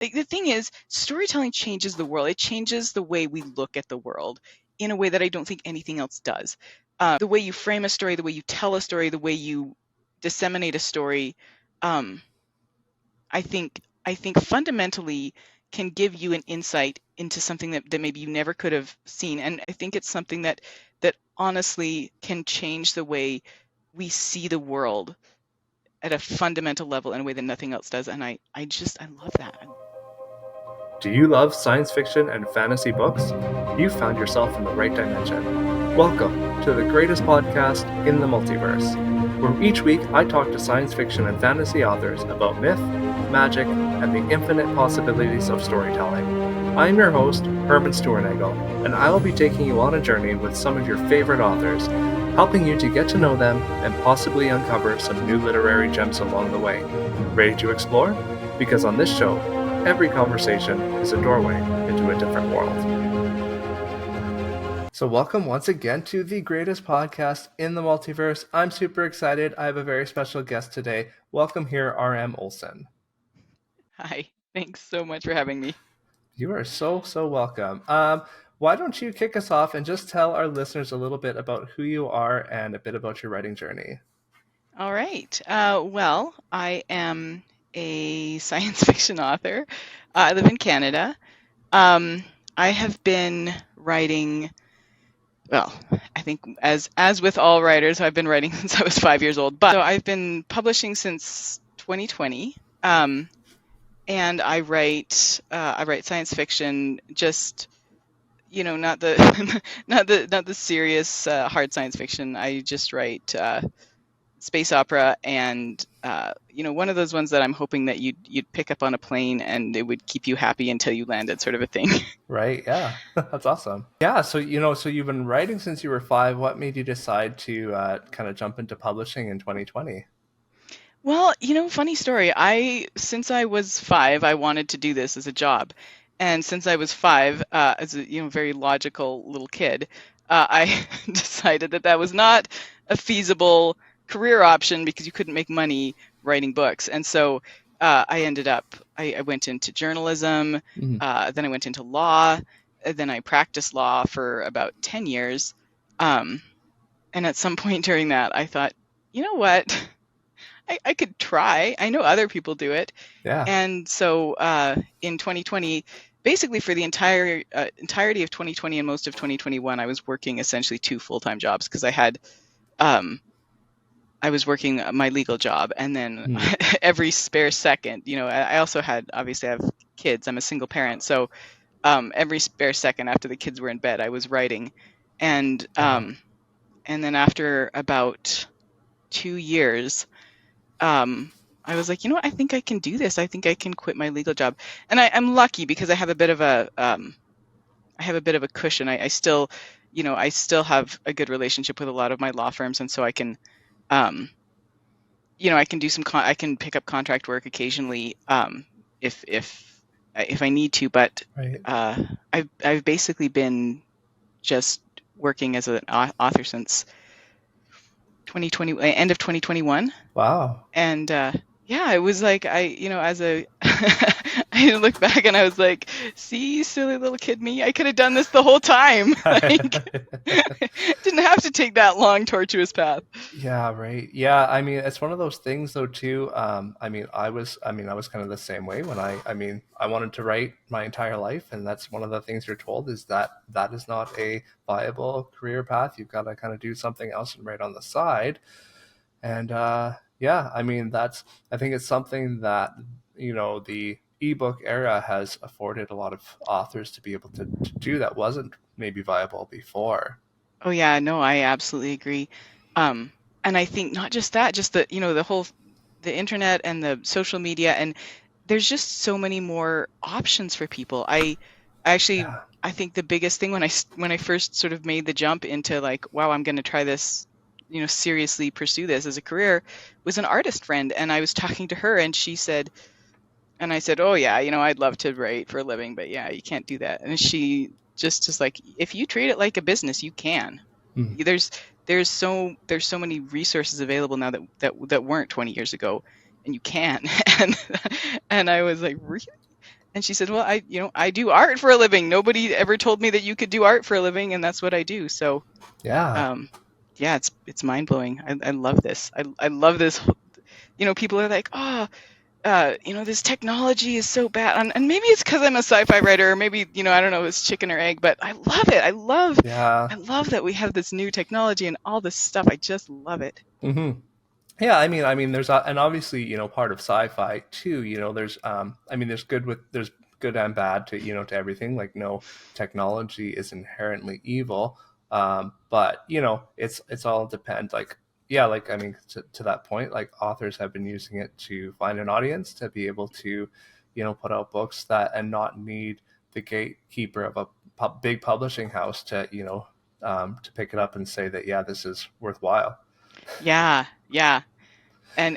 the thing is, storytelling changes the world. It changes the way we look at the world in a way that I don't think anything else does. The way you frame a story, the way you tell a story, the way you disseminate a story, um, I think fundamentally can give you an insight into something that maybe you never could have seen. And I think it's something that honestly can change the way we see the world at a fundamental level in a way that nothing else does. And I love that. Do you love science fiction and fantasy books? You found yourself in the right dimension. Welcome to the greatest podcast in the multiverse, where each week I talk to science fiction and fantasy authors about myth, magic, and the infinite possibilities of storytelling. I'm your host, Herman Stuernagel, and I will be taking you on a journey with some of your favorite authors, helping you to get to know them and possibly uncover some new literary gems along the way. Ready to explore? Because on this show, every conversation is a doorway into a different world. So welcome once again to the greatest podcast in the multiverse. I'm super excited. I have a very special guest today. Welcome here, RM Olson. Hi, thanks so much for having me. You are so welcome. Why don't you kick us off and just tell our listeners a little bit about who you are and a bit about your writing journey? All right. Well, I am a science fiction author. I live in Canada. I have been writing, well, I think as with all writers, I've been writing since I was 5 years old. But so I've been publishing since 2020, and I write science fiction. Just not the not the serious hard science fiction. I just write space opera, and one of those ones that I'm hoping that you'd pick up on a plane and it would keep you happy until you landed, sort of a thing. Right. Yeah. That's awesome. Yeah. So you've been writing since you were 5. What made you decide to kind of jump into publishing in 2020? Well, funny story. Since I was 5, I wanted to do this as a job, and since I was 5, as a very logical little kid, I decided that was not a feasible career option because you couldn't make money writing books. And so I went into journalism, then I went into law, then I practiced law for about 10 years. And at some point during that, I thought, you know what? I could try. I know other people do it. Yeah. And so in 2020, basically for the entirety of 2020 and most of 2021, I was working essentially 2 full-time jobs because I was working my legal job, and then every spare second, I also obviously I have kids. I'm a single parent. So every spare second after the kids were in bed, I was writing. And then after about 2 years, I was like, I think I can do this. I think I can quit my legal job. And I'm lucky because I have a bit of a cushion. I still have a good relationship with a lot of my law firms, and so I can, I can do I can pick up contract work occasionally, if I need to. But right. I've basically been just working as an author since 2020, end of 2021. Wow. And yeah, it was like as a I look back and I was like, see, silly little kid me, I could have done this the whole time. Like, didn't have to take that long, tortuous path. Yeah, right. Yeah, I mean, it's one of those things though too. I was kind of the same way when I wanted to write my entire life, and that's one of the things you're told is that is not a viable career path. You've got to kind of do something else and write on the side. And yeah, I mean, I think it's something that, the ebook era has afforded a lot of authors to be able to do that wasn't maybe viable before. Oh yeah, no, I absolutely agree. And I think not just that, just the the internet and the social media, and there's just so many more options for people. I think the biggest thing when I first sort of made the jump into like, wow, I'm going to try this, seriously pursue this as a career, was an artist friend. And I was talking to her, and she said, and I said, oh yeah, I'd love to write for a living, but yeah, you can't do that. And she just like, if you treat it like a business, you can. There's so many resources available now that weren't 20 years ago, and you can. And I was like, really? And she said, well, I do art for a living. Nobody ever told me that you could do art for a living, and that's what I do. So, Yeah. um, yeah, it's mind blowing. I love this. I love this. People are like, oh, this technology is so bad. And maybe it's because I'm a sci-fi writer, or maybe, I don't know, it's chicken or egg, but I love it. Yeah. I love that we have this new technology and all this stuff. I just love it. Hmm. Yeah, I mean, and obviously, part of sci-fi too. There's good and bad to to everything. Like, no technology is inherently evil, but it's all depend. Like, yeah, like to that point, like authors have been using it to find an audience to be able to, put out books that and not need the gatekeeper of a big publishing house to to pick it up and say that yeah, this is worthwhile. Yeah, yeah. And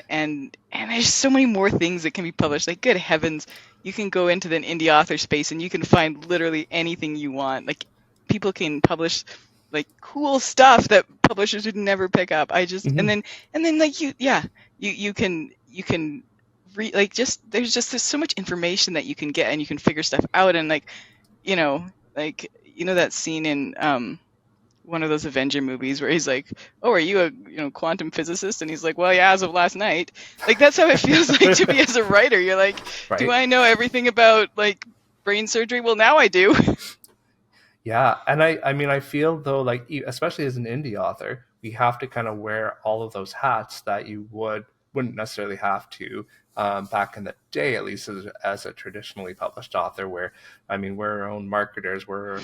there's so many more things that can be published. Like, good heavens, you can go into the indie author space and you can find literally anything you want. Like, people can publish like cool stuff that publishers would never pick up. I just Hmm. and then like you can read, like, just there's so much information that you can get, and you can figure stuff out. And like, you know that scene in one of those Avenger movies where he's like, "Oh, are you a quantum physicist?" And he's like, "Well, yeah, as of last night." Like, that's how it feels like to be as a writer. You're like, "Do Right. I know everything about like brain surgery?" Well, now I do. Yeah, and I mean I feel though like especially as an indie author, we have to kind of wear all of those hats that you wouldn't necessarily have to back in the day, at least as a traditionally published author. Where I mean, we're our own marketers. We're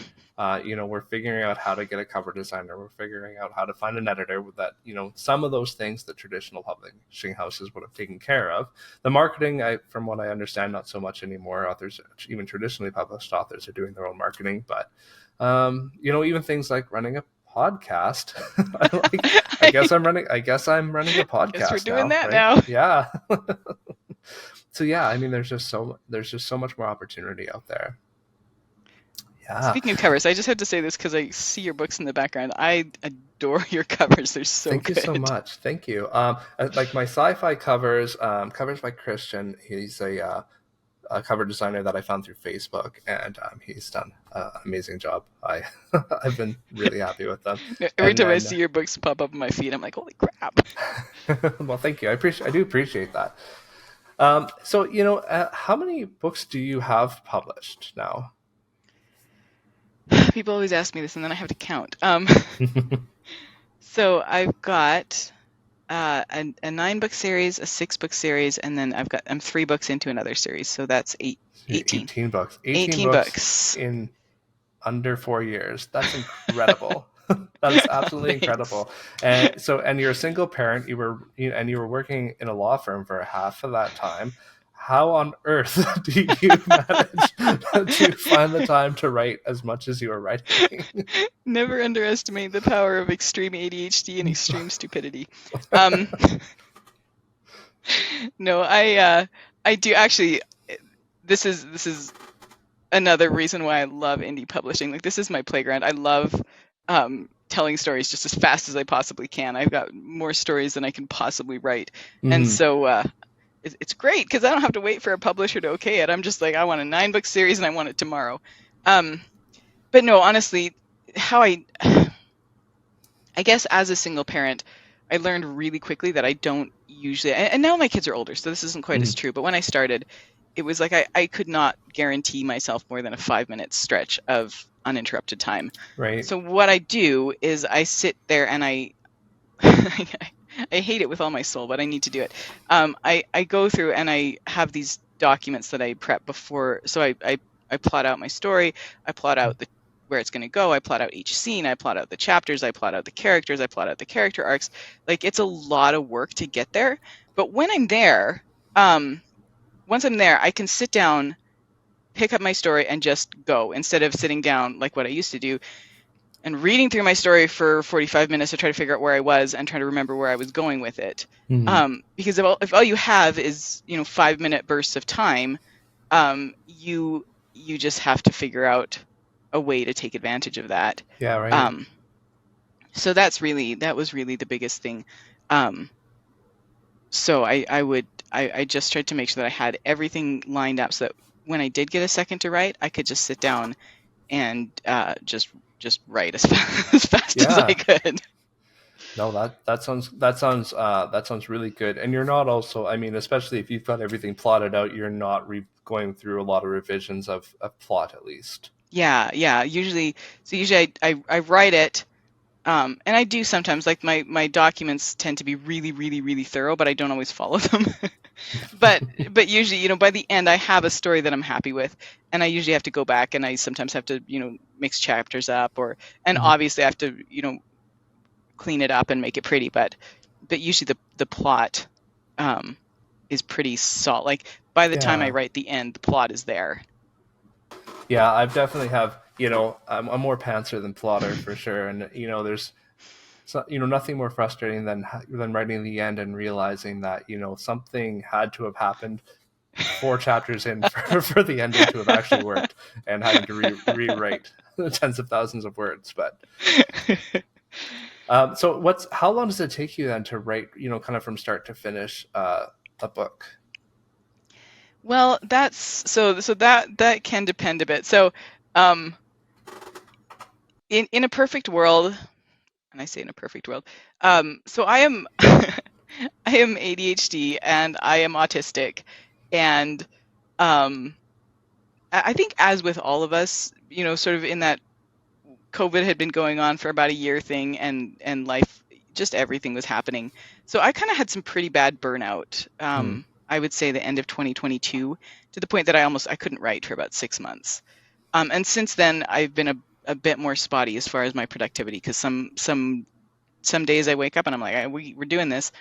figuring out how to get a cover designer. We're figuring out how to find an editor. With that, some of those things that traditional publishing houses would have taken care of. The marketing, from what I understand, not so much anymore. Authors, even traditionally published authors, are doing their own marketing, but even things like running a podcast. I I guess I'm running a guess we're podcast doing now, that right? now. Yeah. So yeah, I mean, there's just so much more opportunity out there. Yeah. Speaking of covers, I just have to say this because I see your books in the background. I adore your covers. They're so Thank you so good. much. Thank you. Like my sci-fi covers, covers by Christian. He's a cover designer that I found through Facebook, and he's done an amazing job. I've been really happy with them. Every And time I then, see your books pop up on my feed, I'm like, "Holy crap." well, thank you. I do appreciate that. So how many books do you have published now? People always ask me this, and then I have to count. So I've got a 9 book series, a 6 book series, and then I'm 3 books into another series. So that's 18. 18 books. 18 18 books books. in under 4 years. That's incredible. That is absolutely Thanks. incredible. And you're a single parent. You were working in a law firm for half of that time. How on earth do you manage to find the time to write as much as you are writing? Never underestimate the power of extreme ADHD and extreme stupidity. Um, no, I do actually. This is another reason why I love indie publishing. Like, this is my playground. I love telling stories just as fast as I possibly can. I've got more stories than I can possibly write, and Mhm. so it's great because I don't have to wait for a publisher to okay it. I'm just like, I want a 9 book series and I want it tomorrow. Um, but no, honestly, how I guess as a single parent, I learned really quickly that I don't usually, and now my kids are older, so this isn't quite as Mhm. true. But when I started, it was like I could not guarantee myself more than a 5 minute stretch of uninterrupted time. Right. So what I do is I sit there and I hate it with all my soul, but I need to do it. I go through and I have these documents that I prep before. So I plot out my story. I plot out where it's going to go. I plot out each scene. I plot out the chapters. I plot out the characters. I plot out the character arcs. Like, it's a lot of work to get there. But when I'm there, um, once I'm there, I can sit down, pick up my story, and just go instead of sitting down like what I used to do and reading through my story for 45 minutes to try to figure out where I was and try to remember where I was going with it. Mhm. Because if all you have is 5 minute bursts of time, you just have to figure out a way to take advantage of that. Yeah. Right. Um, so that was really the biggest thing. So I just tried to make sure that I had everything lined up so that when I did get a second to write, I could just sit down and just write as fast, as fast as I Yeah. could. No, that sounds really good. And you're not also, I mean, especially if you've got everything plotted out, you're not going through a lot of revisions of plot at least. Yeah, yeah. Usually I write it, and I do sometimes, like my documents tend to be really, really, really thorough, but I don't always follow them. But usually, by the end, I have a story that I'm happy with, and I usually have to go back, and I sometimes have to, mix chapters up, and Mhm. obviously I have to, clean it up and make it pretty. But usually the plot um, is pretty solid. Like by the time I Yeah. write the end, the plot is there. Yeah, I've definitely have, I'm more pantser than plotter for sure. And, there's, so, nothing more frustrating than writing the end and realizing that, something had to have happened 4 chapters in for the ending to have actually worked, and having to rewrite tens of thousands of words. But so how long does it take you then to write, kind of from start to finish a book? Well, that can depend a bit. So, um, in a perfect world, and I say in a perfect world, so I am I am ADHD and I am autistic, and um, I think, as with all of us, sort of in that COVID had been going on for about a year thing, and life, just everything was happening. So I kind of had some pretty bad burnout. Hmm. I would say the end of 2022, to the point that I couldn't write for about 6 months. And since then, I've been a bit more spotty as far as my productivity, because some days I wake up and I'm like, we're doing this,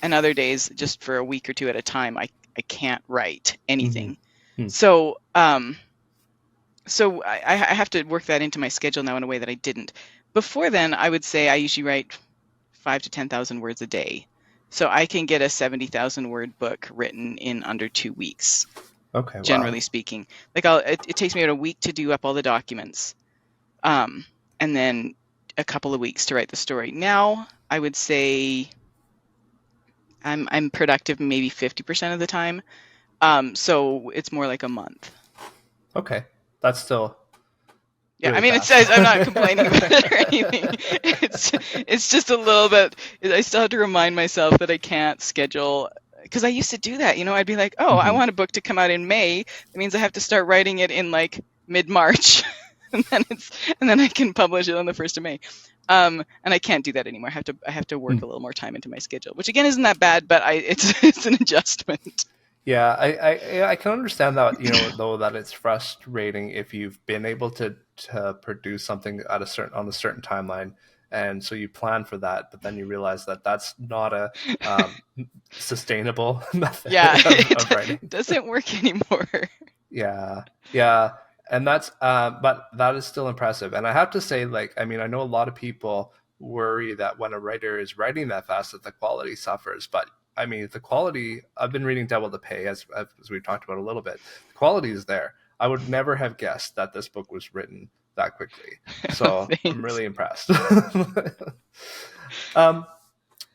and other days, just for a week or two at a time, I can't write Mm-hmm. anything. Hmm. So I have to work that into my schedule now in a way that I didn't before. Then I would say I usually write 5 to 10,000 words a day, so I can get a 70,000 word book written in under 2 weeks. Okay. Generally Wow. speaking, like it takes me about a week to do up all the documents, um, and then a couple of weeks to write the story. Now I would say I'm productive maybe 50% of the time, so it's more like a month. Okay. That's still Yeah, I really mean, fast. I'm not complaining about it or anything. It's just a little bit. I still have to remind myself that I can't schedule, because I used to do that. I'd be like, oh, I Hmm. want a book to come out in May. That means I have to start writing it in like mid-March, and then I can publish it on the 1st of May. And I can't do that anymore. I have to work a little more time into my schedule, which again isn't that bad, but it's an adjustment. Yeah, I can understand that, though, that it's frustrating if you've been able to produce something at on a certain timeline, and so you plan for that, but then you realize that that's not a um, sustainable Yeah, method of it writing. doesn't work anymore. Yeah, yeah, and but that is still impressive. And I have to say, like, I mean, I know a lot of people worry that when a writer is writing that fast, that the quality suffers. But I mean, the quality. I've been reading Devil to Pay, as we talked about a little bit. The quality is there. I would never have guessed that this book was written that quickly. So I'm Thanks. really impressed. um,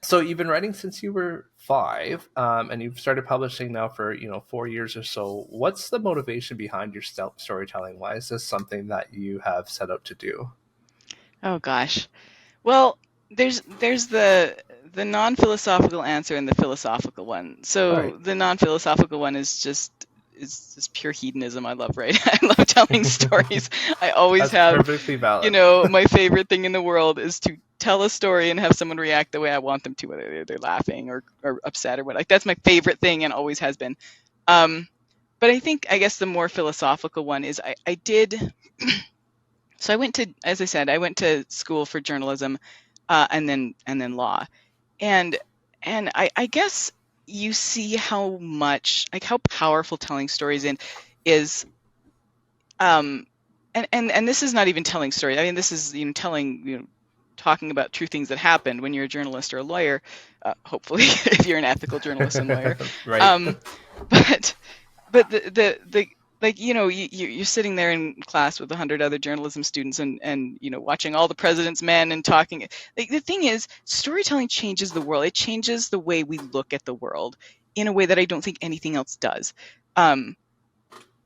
so you've been writing since you were 5, and you've started publishing now for 4 years or so. What's the motivation behind your storytelling? Why is this something that you have set out to do? Oh gosh. Well, there's the non-philosophical answer and the philosophical one. All right. So the non-philosophical one is just pure hedonism. I love, right? I love telling stories. I always That's have, perfectly valid. my favorite thing in the world is to tell a story and have someone react the way I want them to, whether they're laughing or upset or what. Like, that's my favorite thing and always has been. Um, but I guess the more philosophical one is I did. So as I said, I went to school for journalism, and then law, and I guess you see how much, like, how powerful telling stories in is. um and this is not even telling stories. I mean, this is, telling, talking about true things that happened when you're a journalist or a lawyer, hopefully, if you're an ethical journalist and lawyer. Right. um but the like, you're sitting there in class with 100 other journalism students, and watching all the president's men and talking. Like, the thing is, storytelling changes the world. It changes the way we look at the world in a way that I don't think anything else does. um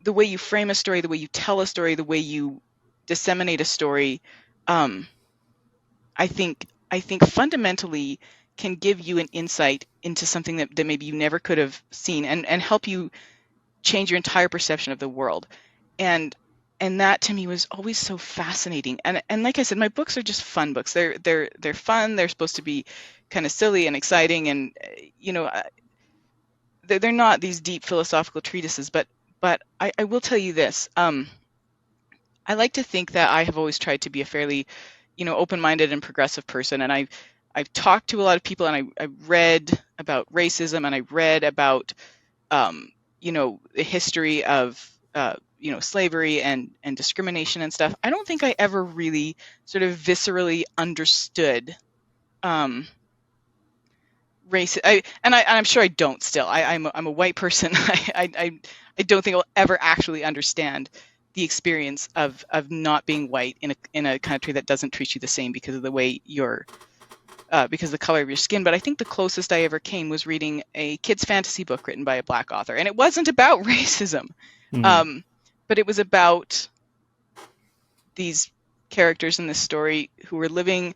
the way you frame a story, the way you tell a story, the way you disseminate a story, um, I think fundamentally can give you an insight into something that maybe you never could have seen, and help you change your entire perception of the world. And and that to me was always so fascinating. And like I said, my books are just fun books. They're fun. They're supposed to be kind of silly and exciting, and they're not these deep philosophical treatises. But I will tell you this. I like to think that I have always tried to be a fairly, open-minded and progressive person. And I've talked to a lot of people, and I read about racism, and I read about the history of slavery and discrimination and stuff. I don't think I ever really sort of viscerally understood um, race. I'm sure I don't still. I'm a white person. I don't think I'll ever actually understand the experience of not being white in a country that doesn't treat you the same because of the way because of the color of your skin. But I think the closest I ever came was reading a kid's fantasy book written by a Black author, and it wasn't about racism, Mm-hmm. um, but it was about these characters in this story who were living,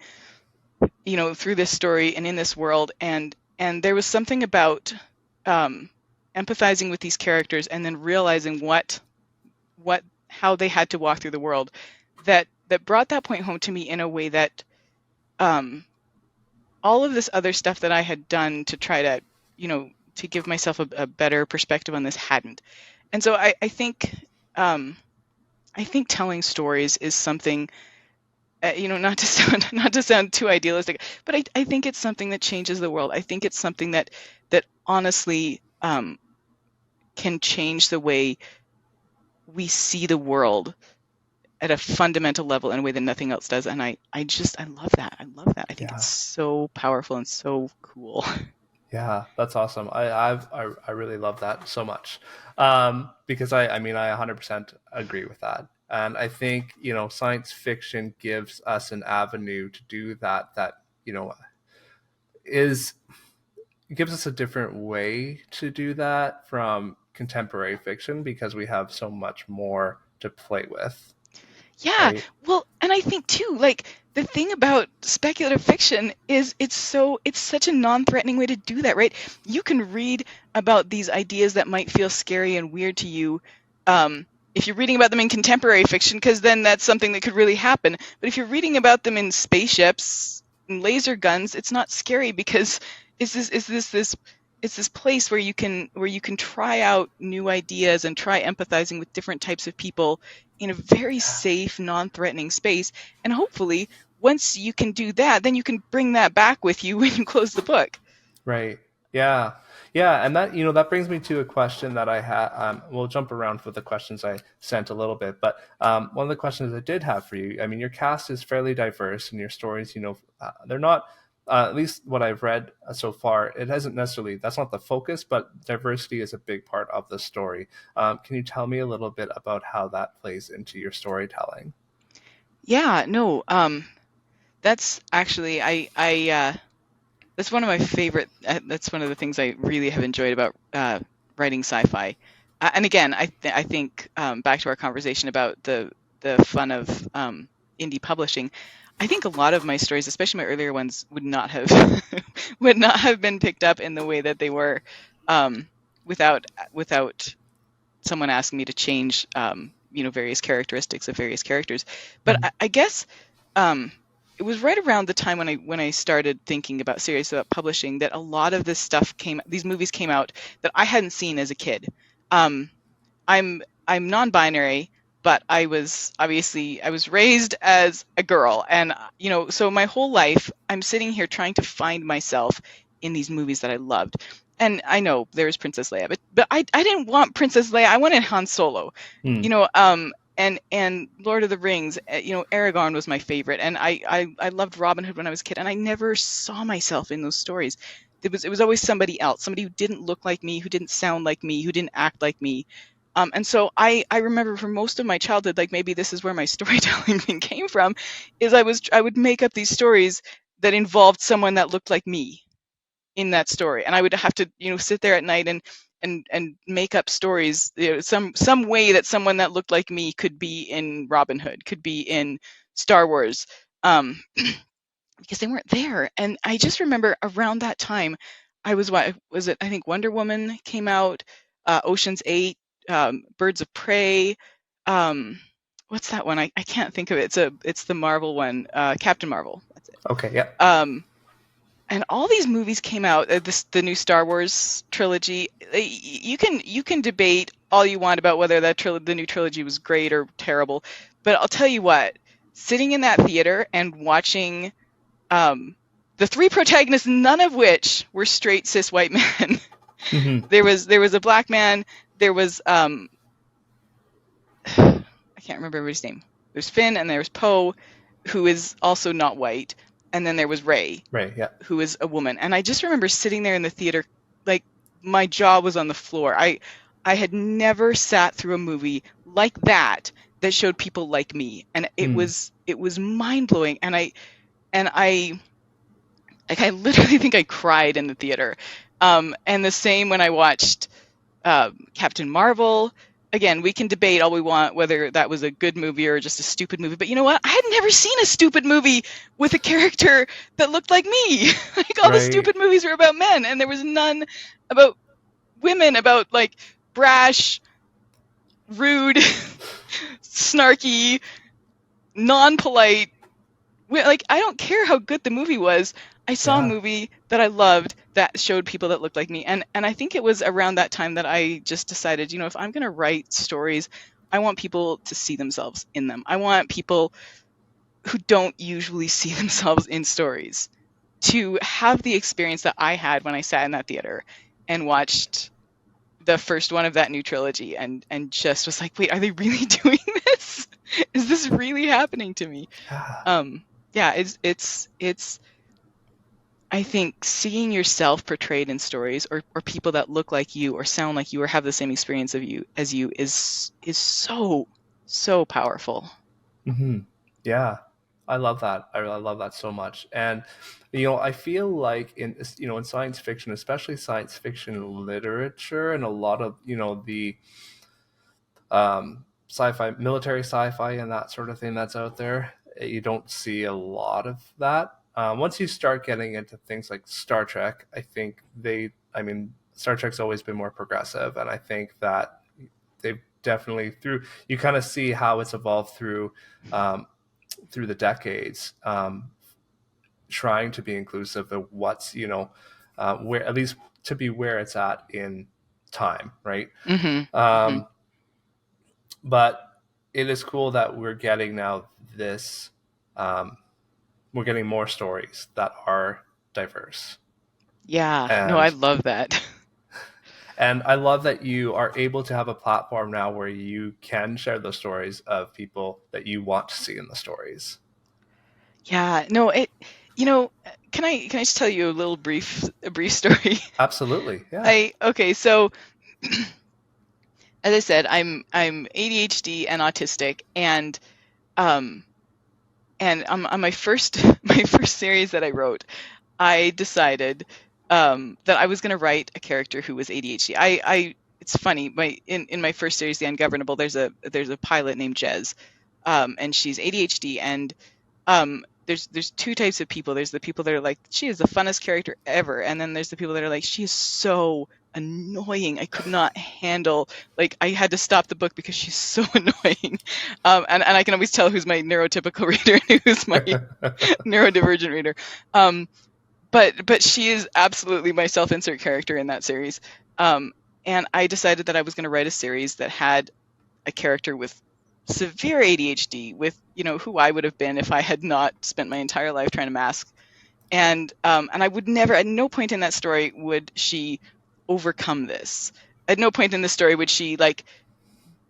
through this story and in this world, and there was something about um, empathizing with these characters and then realizing what how they had to walk through the world that brought that point home to me in a way that um, all of this other stuff that I had done to try to, to give myself a better perspective on this hadn't. And so um, I think telling stories is something, not to sound too idealistic, but I think it's something that changes the world. I think it's something that honestly can change the way we see the world at a fundamental level in a way that nothing else does. And I love that. I love that. I think it's Yeah. so powerful and so cool. Yeah, that's awesome. I really love that so much, because I mean I 100% agree with that, and I think science fiction gives us an avenue to do that. That is it gives us a different way to do that from contemporary fiction because we have so much more to play with, Yeah. right? Well, and I think too, like the thing about speculative fiction is it's such a non-threatening way to do that, right? You can read about these ideas that might feel scary and weird to you, if you're reading about them in contemporary fiction, because then that's something that could really happen. But if you're reading about them in spaceships and laser guns, it's not scary because is this it's this place where you can try out new ideas and try empathizing with different types of people in a very safe, non-threatening space. And hopefully, once you can do that, then you can bring that back with you when you close the book. Right. Yeah. Yeah. And that, that brings me to a question that I had. We'll jump around with the questions I sent a little bit, but one of the questions I did have for you, I mean, your cast is fairly diverse and your stories, they're not, at least what I've read so far, it hasn't necessarily, that's not the focus, but diversity is a big part of the story. Can you tell me a little bit about how that plays into your storytelling? Yeah, no, that's actually that's one of my favorite. That's one of the things I really have enjoyed about writing sci-fi. And again, I think back to our conversation about the fun of indie publishing. I think a lot of my stories, especially my earlier ones, would not have would not have been picked up in the way that they were um, without someone asking me to change various characteristics of various characters. But Mhm. I guess um, it was right around the time when I started thinking about serious about publishing that a lot of this stuff these movies came out that I hadn't seen as a kid. Um, I'm non-binary, but I was raised as a girl, and so my whole life I'm sitting here trying to find myself in these movies that I loved. And I know there's Princess Leia, but I didn't want Princess Leia. I wanted Han Solo. Mm. And Lord of the Rings, Aragorn was my favorite, and I loved Robin Hood when I was a kid, and I never saw myself in those stories. It was always somebody else, somebody who didn't look like me, who didn't sound like me, who didn't act like me. And so I remember for most of my childhood, like maybe this is where my storytelling thing came from, is I would make up these stories that involved someone that looked like me in that story, and I would have to sit there at night and make up stories, some way that someone that looked like me could be in Robin Hood, could be in Star Wars, um, because they weren't there. And I just remember around that time, was it? I think Wonder Woman came out, Ocean's 8, Birds of Prey. Um, what's that one? I can't think of it. It's the Marvel one, Captain Marvel. That's it. Okay, yeah. Um, and all these movies came out. The new Star Wars trilogy. You can debate all you want about whether the new trilogy was great or terrible, but I'll tell you what. Sitting in that theater and watching um, the three protagonists, none of which were straight cis white men. Mm-hmm. There was a black man. There was I can't remember everybody's name. There's Finn and there's Poe, who is also not white, and then there was Rey, Right, yeah. who is a woman. And I just remember sitting there in the theater, like my jaw was on the floor. I had never sat through a movie like that that showed people like me, and it Mm. was mind blowing. And I literally think I cried in the theater. And the same when I watched Captain Marvel. Again, we can debate all we want whether that was a good movie or just a stupid movie. But you know what? I had never seen a stupid movie with a character that looked like me. Like all the Right. stupid movies were about men, and there was none about women, about like brash, rude, snarky, non-polite. Like I don't care how good the movie was. I saw a Yeah. movie that I loved that showed people that looked like me. And I think it was around that time that I just decided, if I'm going to write stories, I want people to see themselves in them. I want people who don't usually see themselves in stories to have the experience that I had when I sat in that theater and watched the first one of that new trilogy, and just was like, wait, are they really doing this? Is this really happening to me? Yeah. Yeah, it's I think seeing yourself portrayed in stories, or people that look like you or sound like you or have the same experience of you as you, is so powerful. Mm-hmm. Yeah. I love that. I love that so much. And I feel like in science fiction, especially science fiction literature, and a lot of the sci-fi, military sci-fi, and that sort of thing that's out there, you don't see a lot of that. Once you start getting into things like Star Trek, I mean, Star Trek's always been more progressive, and I think that they've definitely you kind of see how it's evolved through the decades, trying to be inclusive of what's where, at least to be where it's at in time, right? Hmm. Hmm. Um, but it is cool that we're getting now this. We're getting more stories that are diverse, Yeah, no, I and love that. I love that you are able to have a platform now where you can share the stories of people that you want to see in the stories. Yeah, no, can I just tell you a brief story? Absolutely, yeah. Okay, so as I said, I'm ADHD and autistic, um and on my first my first series that I wrote, I decided that I was going to write a character who was ADHD. It's funny, in my first series, The Ungovernable, there's a pilot named Jez, and she's ADHD, and there's two types of people. There's the people that are like, she is the funnest character ever, and then there's the people that are like, she is so annoying. I could not handle, like, I had to stop the book because she's so annoying. And I can always tell who's my neurotypical reader and who's my neurodivergent reader. But she is absolutely my self-insert character in that series. And I decided that I was going to write a series that had a character with severe ADHD, with who I would have been if I had not spent my entire life trying to mask. And I would never, at no point in that story would she overcome this. At no point in the story would she like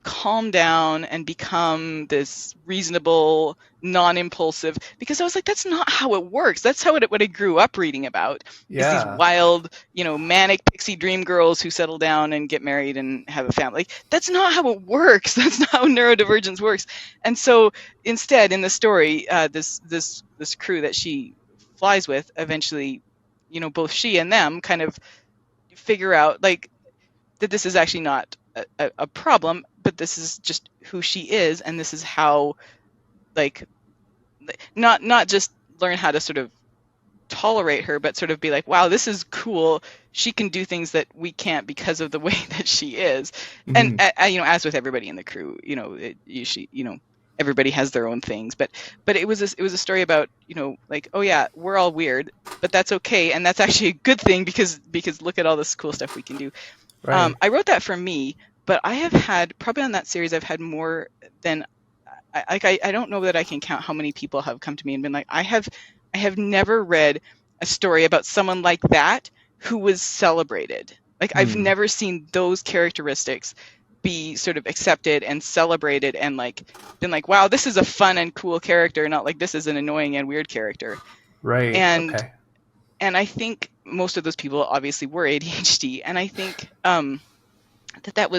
calm down and become this reasonable, non-impulsive, because I was like, that's not how it works. That's what I grew up reading about, is these Yeah, wild, manic pixie dream girls who settle down and get married and have a family. Like, that's not how it works. That's not how neurodivergence works. And so instead, in the story, this crew that she flies with, eventually, both she and them kind of figure out, like, that this is actually not a problem, but this is just who she is, and this is how, like, not just learn how to sort of tolerate her, but sort of be like, wow, this is cool. She can do things that we can't because of the way that she is. And Hmm. as with everybody in the crew, everybody has their own things. But it was a story about, like, oh yeah, we're all weird, but that's okay, and that's actually a good thing because look at all this cool stuff we can do. Right. I wrote that for me, but I have had probably on that series I've had more than I don't know that I can count how many people have come to me and been like, I have never read a story about someone like that who was celebrated. Like, I've Hmm. never seen those characteristics be sort of accepted and celebrated and, like, been like, wow, this is a fun and cool character, not like this is an annoying and weird character. Right. And Okay. and I think most of those people obviously were ADHD, and I think that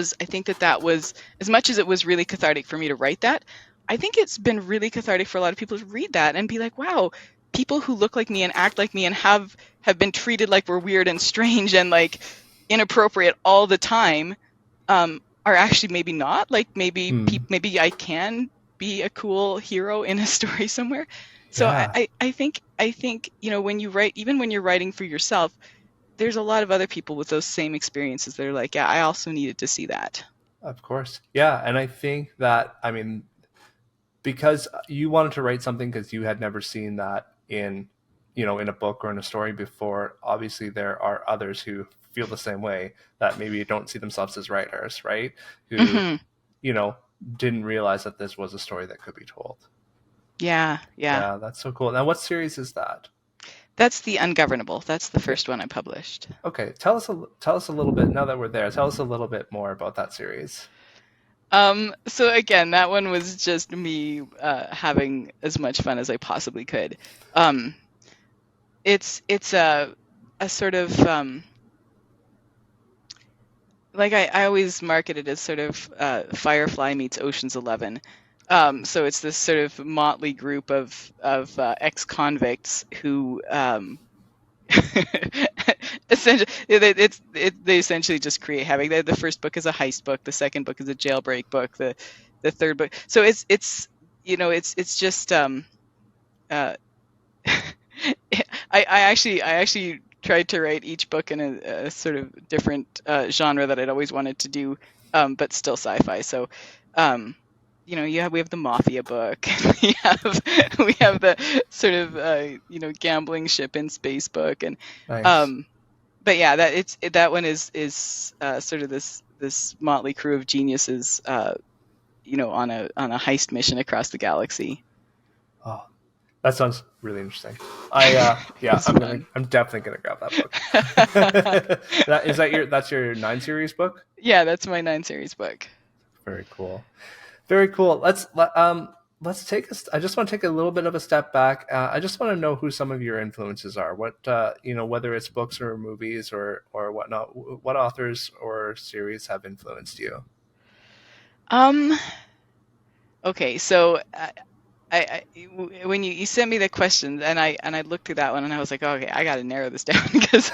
was, as much as it was really cathartic for me to write that, I think it's been really cathartic for a lot of people to read that and be like, wow, people who look like me and act like me and have been treated like we're weird and strange and, like, inappropriate all the time, are actually maybe not. Like, Hmm. maybe I can be a cool hero in a story somewhere. So Yeah. I think when you write, even when you're writing for yourself, there's a lot of other people with those same experiences that are like, yeah, I also needed to see that. Of course. Yeah, and I think that, I mean, because you wanted to write something because you had never seen that in, in a book or in a story before. Obviously there are others who feel the same way, that maybe don't see themselves as writers, right? Who, Hmm. you know didn't realize that this was a story that could be told. Yeah, yeah. Yeah, that's so cool. Now, what series is that? That's The Ungovernable. That's the Yeah. first one I published. Okay, tell us a little bit, now that we're there, tell us a little bit more about that series. So again, that one was just me having as much fun as I possibly could. Um, it's a sort of, like, I always market it as sort of Firefly meets Ocean's 11. So it's this sort of motley group of ex-convicts who, essentially, they essentially just create havoc. The first book is a heist book. The second book is a jailbreak book. The third book. So it's just, uh, I actually tried to write each book in a sort of different genre that I'd always wanted to do, but still sci-fi. So, um, we have the mafia book. We have the sort of gambling ship in space book, and Nice. um, but yeah, that one is sort of this motley crew of geniuses, on a heist mission across the galaxy. Oh, that sounds really interesting. It Yeah, was fun. I'm definitely gonna grab that book. That's your 9 series book? Yeah, that's my 9 series book. Very cool. Very cool. Let's take I just want to take a little bit of a step back. I just want to know who some of your influences are. What whether it's books or movies or whatnot. What authors or series have influenced you? Um, okay, so when you sent me the questions, and I looked through that one, and I was like, oh, okay, I got to narrow this down because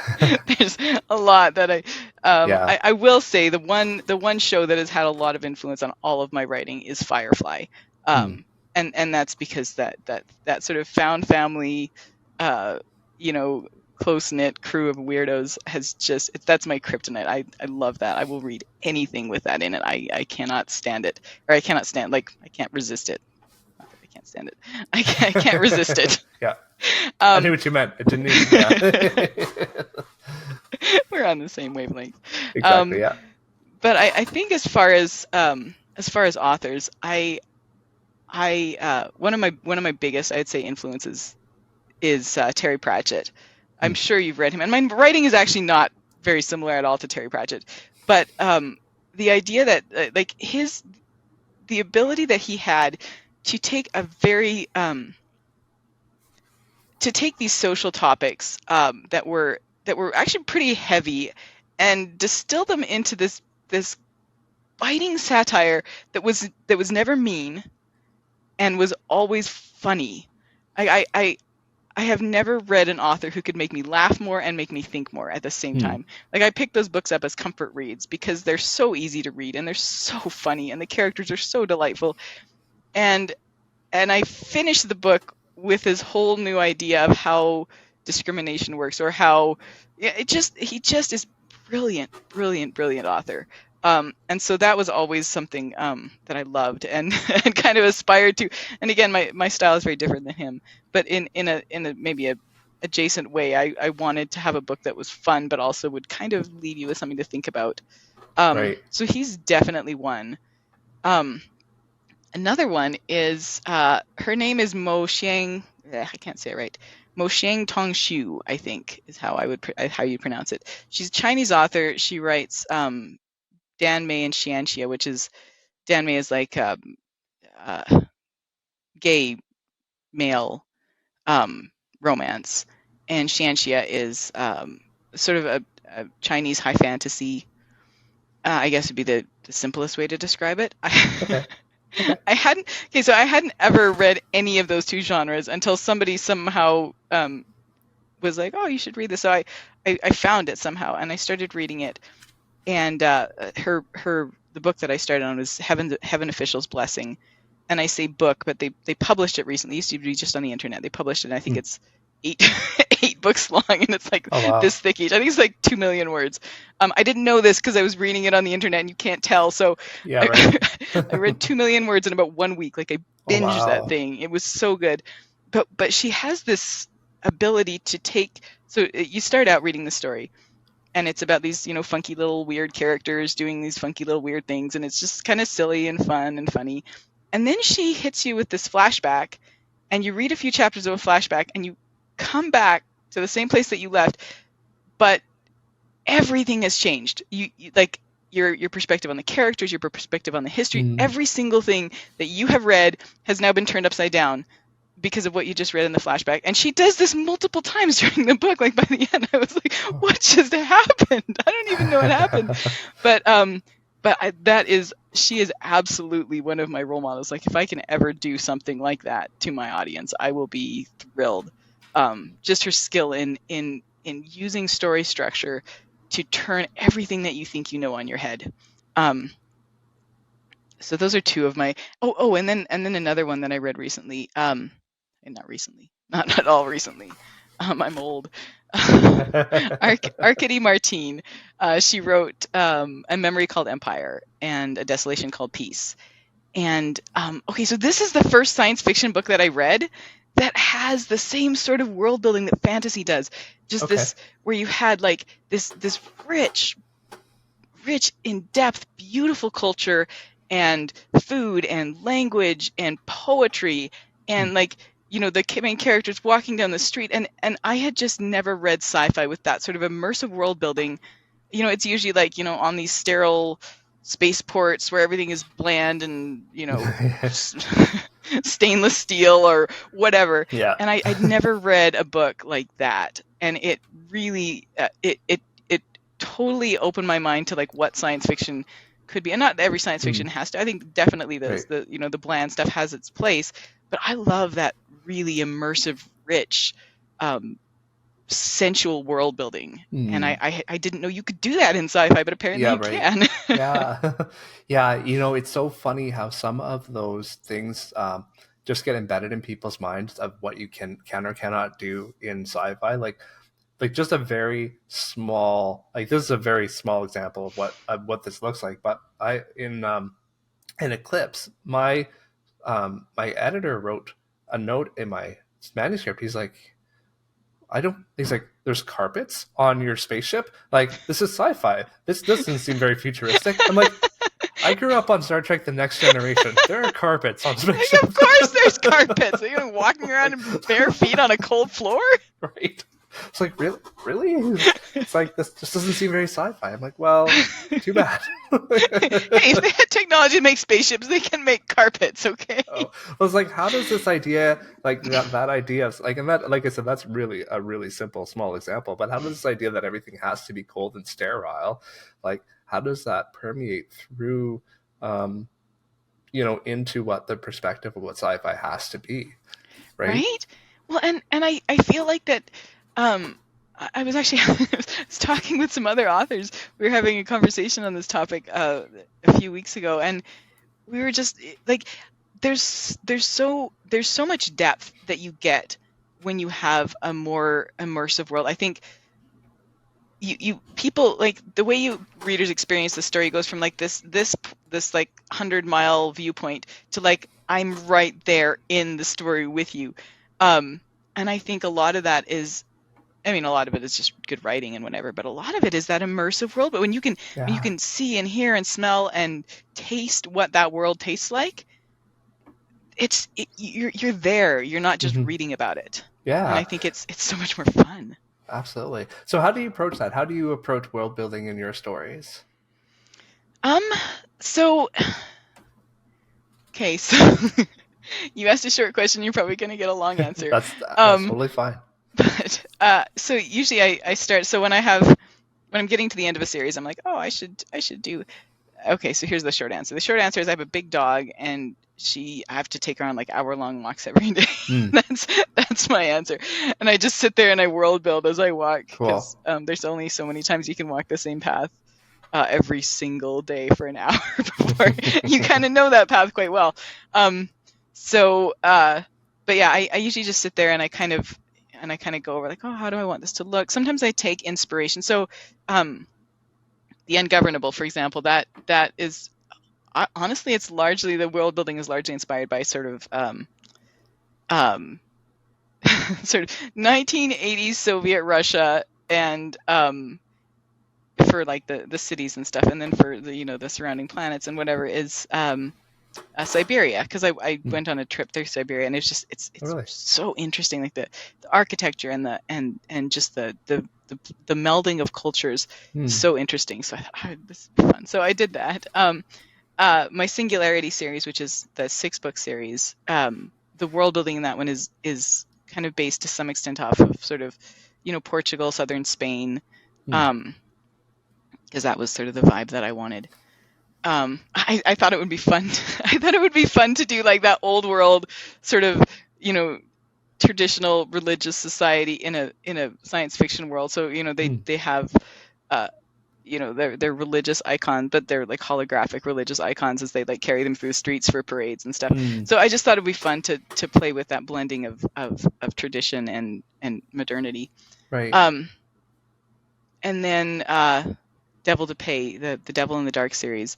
there's a lot that Yeah. I will say the one show that has had a lot of influence on all of my writing is Firefly. Hmm. And that's because that sort of found family, uh, you know, close knit crew of weirdos that's my kryptonite. I love that. I will read anything with that in it. I cannot stand it, or I cannot stand, like, I can't resist it. Not that I can't stand it. I can't resist it. Yeah. I knew Um, what you meant. It didn't even. Yeah. we're on the same wavelength. Exactly. Um, Yeah. but I think as far as authors, one of my biggest, I'd say, influences is Terry Pratchett. I'm Hmm. sure you've read him, and my writing is actually not very similar at all to Terry Pratchett. But the idea that, like, the ability that he had to take a very to take these social topics, that were actually pretty heavy, and distill them into this biting satire that was never mean and was always funny. I I have never read an author who could make me laugh more and make me think more at the same Hmm. time. Like I picked those books up as comfort reads because they're so easy to read and they're so funny and the characters are so delightful. And I finished the book with his whole new idea of how discrimination works, or how he just is brilliant, brilliant, brilliant author. And so that was always something that I loved and and kind of aspired to. And again, my style is very different than him, but in a maybe a adjacent way, I wanted to have a book that was fun, but also would kind of leave you with something to think about. Right. So he's definitely one. Um, Another one is her name is Mo Xiang. I can't say it right. Mo Xiang Tongshu, I think, is how you pronounce it. She's a Chinese author. She writes Dan Mei and Xianxia, which is Dan Mei is like uh, gay male romance, and Xianxia is sort of a Chinese high fantasy. I guess would be the simplest way to describe it. Okay. Okay. I hadn't ever read any of those two genres until somebody somehow was like, "Oh, you should read this." So I found it somehow and I started reading it. And the book that I started on was Heaven Official's Blessing. And I say book, but they published it recently. It used to be just on the internet. They published it, and I think Hmm. it's eight 8 books long, and it's like Oh wow. this thick each. I think it's like 2 million words. I didn't know this because I was reading it on the internet, and you can't tell. So Yeah. I, Right. I read 2 million words in about 1 week. Like I Oh binged that wow. thing. It was so good. But she has this ability to take. So you start out reading the story, and it's about these funky little weird characters doing these funky little weird things, and it's just kind of silly and fun and funny. And then she hits you with this flashback, and you read a few chapters of a flashback, and you come back to the same place that you left, but everything has changed. You like your perspective on the characters, your perspective on the history, Hmm. every single thing that you have read has now been turned upside down because of what you just read in the flashback. And she does this multiple times during the book. Like by the end, I was like, "What just happened? I don't even know what happened." But that is she is absolutely one of my role models. Like if I can ever do something like that to my audience, I will be thrilled. Just her skill in using story structure to turn everything that you think you know on your head. Um, so those are two of my and then another one that I read recently. And not recently, not at all recently. I'm old. Arkady Martine. She wrote A Memory Called Empire and A Desolation Called Peace. And okay, so this is the first science fiction book that I read that has the same sort of world building that fantasy does. Just Okay. this, where you had like this rich, in depth, beautiful culture and food and language and poetry Hmm. and like the main characters walking down the street, and I had just never read sci-fi with that sort of immersive world building. It's usually like on these sterile spaceports where everything is bland and stainless steel or whatever. Yeah. And I'd never read a book like that, and it really it totally opened my mind to like what science fiction could be. And not every science Hmm. fiction has to. I think definitely Right. the bland stuff has its place, but I love that really immersive, rich, um, sensual world building. And Hmm. I didn't know you could do that in sci-fi, but apparently Yeah. you Right. can. Yeah. Yeah. It's so funny how some of those things just get embedded in people's minds of what you can or cannot do in sci-fi. Like just a very small, like this is a very small example of what this looks like. But I in Eclipse, my editor wrote a note in my manuscript. He's like, he's like, there's carpets on your spaceship. Like, this is sci-fi. This doesn't seem very futuristic. I'm like, I grew up on Star Trek: The Next Generation. There are carpets on Like, of spaceships. course there's carpets. Are you walking around in Like, bare feet on a cold floor? right? It's like, really, really? It's like, this just doesn't seem very sci-fi. I'm like, well, too bad. Hey, if they had technology to make spaceships, they can make carpets, okay? Oh, I was like, how does this idea, like that idea of like, and that, like I said, that's really a really simple, small example. But how does this idea that everything has to be cold and sterile, like, how does that permeate through, into what the perspective of what sci-fi has to be, right? Right? Well, and I feel like that. I was actually I was talking with some other authors. We were having a conversation on this topic a few weeks ago, and we were just like, there's so much depth that you get when you have a more immersive world. I think you people like the way you readers experience the story goes from like this like 100-mile viewpoint to like I'm right there in the story with you. um and I think a lot of that is, I mean, a lot of it is just good writing and whatever, but a lot of it is that immersive world. But when you Yeah. can see and hear and smell and taste what that world tastes like, you're there, you're not just Hmm. reading about it. And I Yeah, think it's so much more fun. absolutely. So how do you approach that? How do you approach world building in your stories? um so okay, so you asked a short question, you're probably going to get a long answer. That's Um, totally fine. but so usually I start. So when I'm getting to the end of a series, I'm like, oh, I should do. Okay, so here's the short answer. The short answer is I have a big dog, and I have to take her on like hour-long walks every day. Mm, That's my answer. And I just sit there and I world build as I walk cool. because there's only so many times you can walk the same path every single day for an hour before you kind of know that path quite well. Um, so, but yeah, I usually just sit there and I kind of go over like, oh, how do I want this to look? Sometimes I take inspiration. So, the ungovernable, for example, that is honestly, it's largely the world building is largely inspired by um, sort of 1980s Soviet Russia and for like the cities and stuff, and then for the the surrounding planets and whatever is Siberia, because I Mm, went on a trip through Siberia, and oh, it's really? so interesting, like the architecture and and just the melding of cultures, Mm, so interesting. So I thought, oh, this would be fun. So I did that. My Singularity series, which is the 6-book series, the world building in that one is kind of based to some extent off of sort of Portugal, southern Spain, mm, um, because that was sort of the vibe that I wanted. I thought it would be fun. I thought it would be fun to do like that old world sort of, you know, traditional religious society in a science fiction world. So, mm, they have uh their religious icon, but they're like holographic religious icons as they like carry them through the streets for parades and stuff. mm. So I just thought it'd be fun to play with that blending of tradition and modernity. Right. Um and then Devil to Pay, the Devil in the Dark series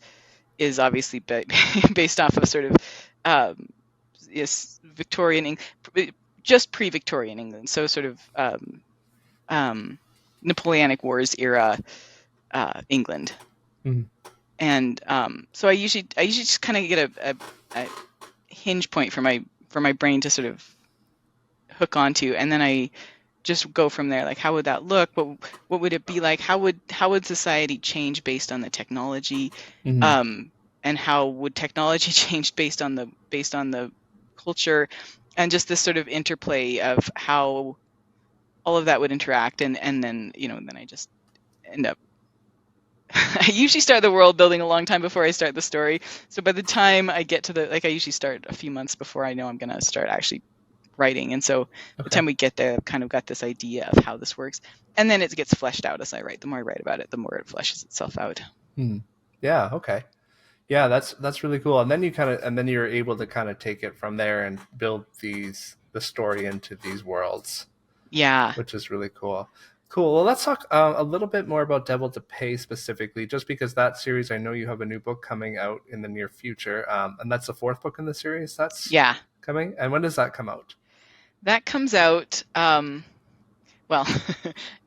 is obviously based off of sort of yes, Victorian just pre-Victorian England, so sort of um, Napoleonic Wars era England, Mm, and so I usually just kind of get a hinge point for my brain to sort of hook onto, and then I just go from there. Like, how would that look? What would it be like? How would society change based on the technology? mm, Um, and how would technology change based on the culture? And just this sort of interplay of how all of that would interact, and then then I just end up. I usually start the world building a long time before I start the story. So by the time I get to I usually start a few months before I know I'm going to start actually writing. And so by the okay. time we get there, I've kind of got this idea of how this works. And then it gets fleshed out as I write. The more I write about it, the more it fleshes itself out. Mm. Yeah, okay. Yeah, that's really cool. And then and then you're able to kind of take it from there and build the story into these worlds, Yeah. which is really cool. Cool. Well, let's talk a little bit more about Devil to Pay specifically, just because that series, I know you have a new book coming out in the near future, and that's the fourth book in the series that's Yeah. coming. And when does that come out? That comes out, well,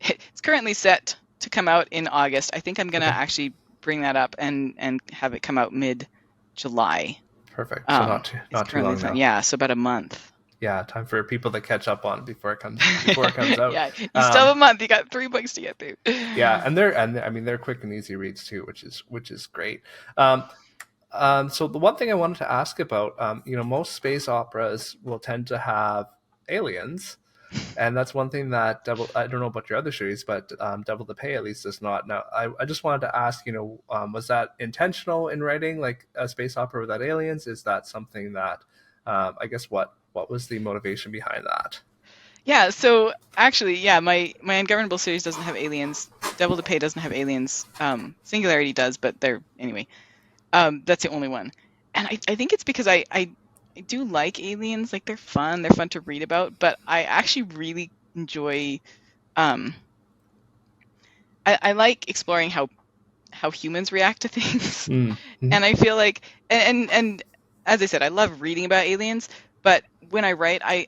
it's currently set to come out in August. I think I'm going to Okay, actually bring that up and have it come out mid July. perfect. So It's not too currently long set, now. yeah, so about a month. Yeah, time for people to catch up on before it comes out. Yeah, you still have Um, a month. You got 3 books to get through. yeah, and I mean they're quick and easy reads too, which is great. So the one thing I wanted to ask about, most space operas will tend to have aliens, and that's one thing that Devil. I don't know about your other series, but Devil to Pay at least does not. Now, I just wanted to ask, was that intentional in writing like a space opera without aliens? Is that something that, I guess what was the motivation behind that? Yeah, so actually, yeah, my Ungovernable series doesn't have aliens. Devil to Pay doesn't have aliens. Singularity does, but they're anyway. That's the only one. And I think it's because I do like aliens. Like they're fun to read about, but I actually really enjoy um I like exploring how humans react to things. Mm. Hmm. And I feel like and as I said, I love reading about aliens, but when I write, I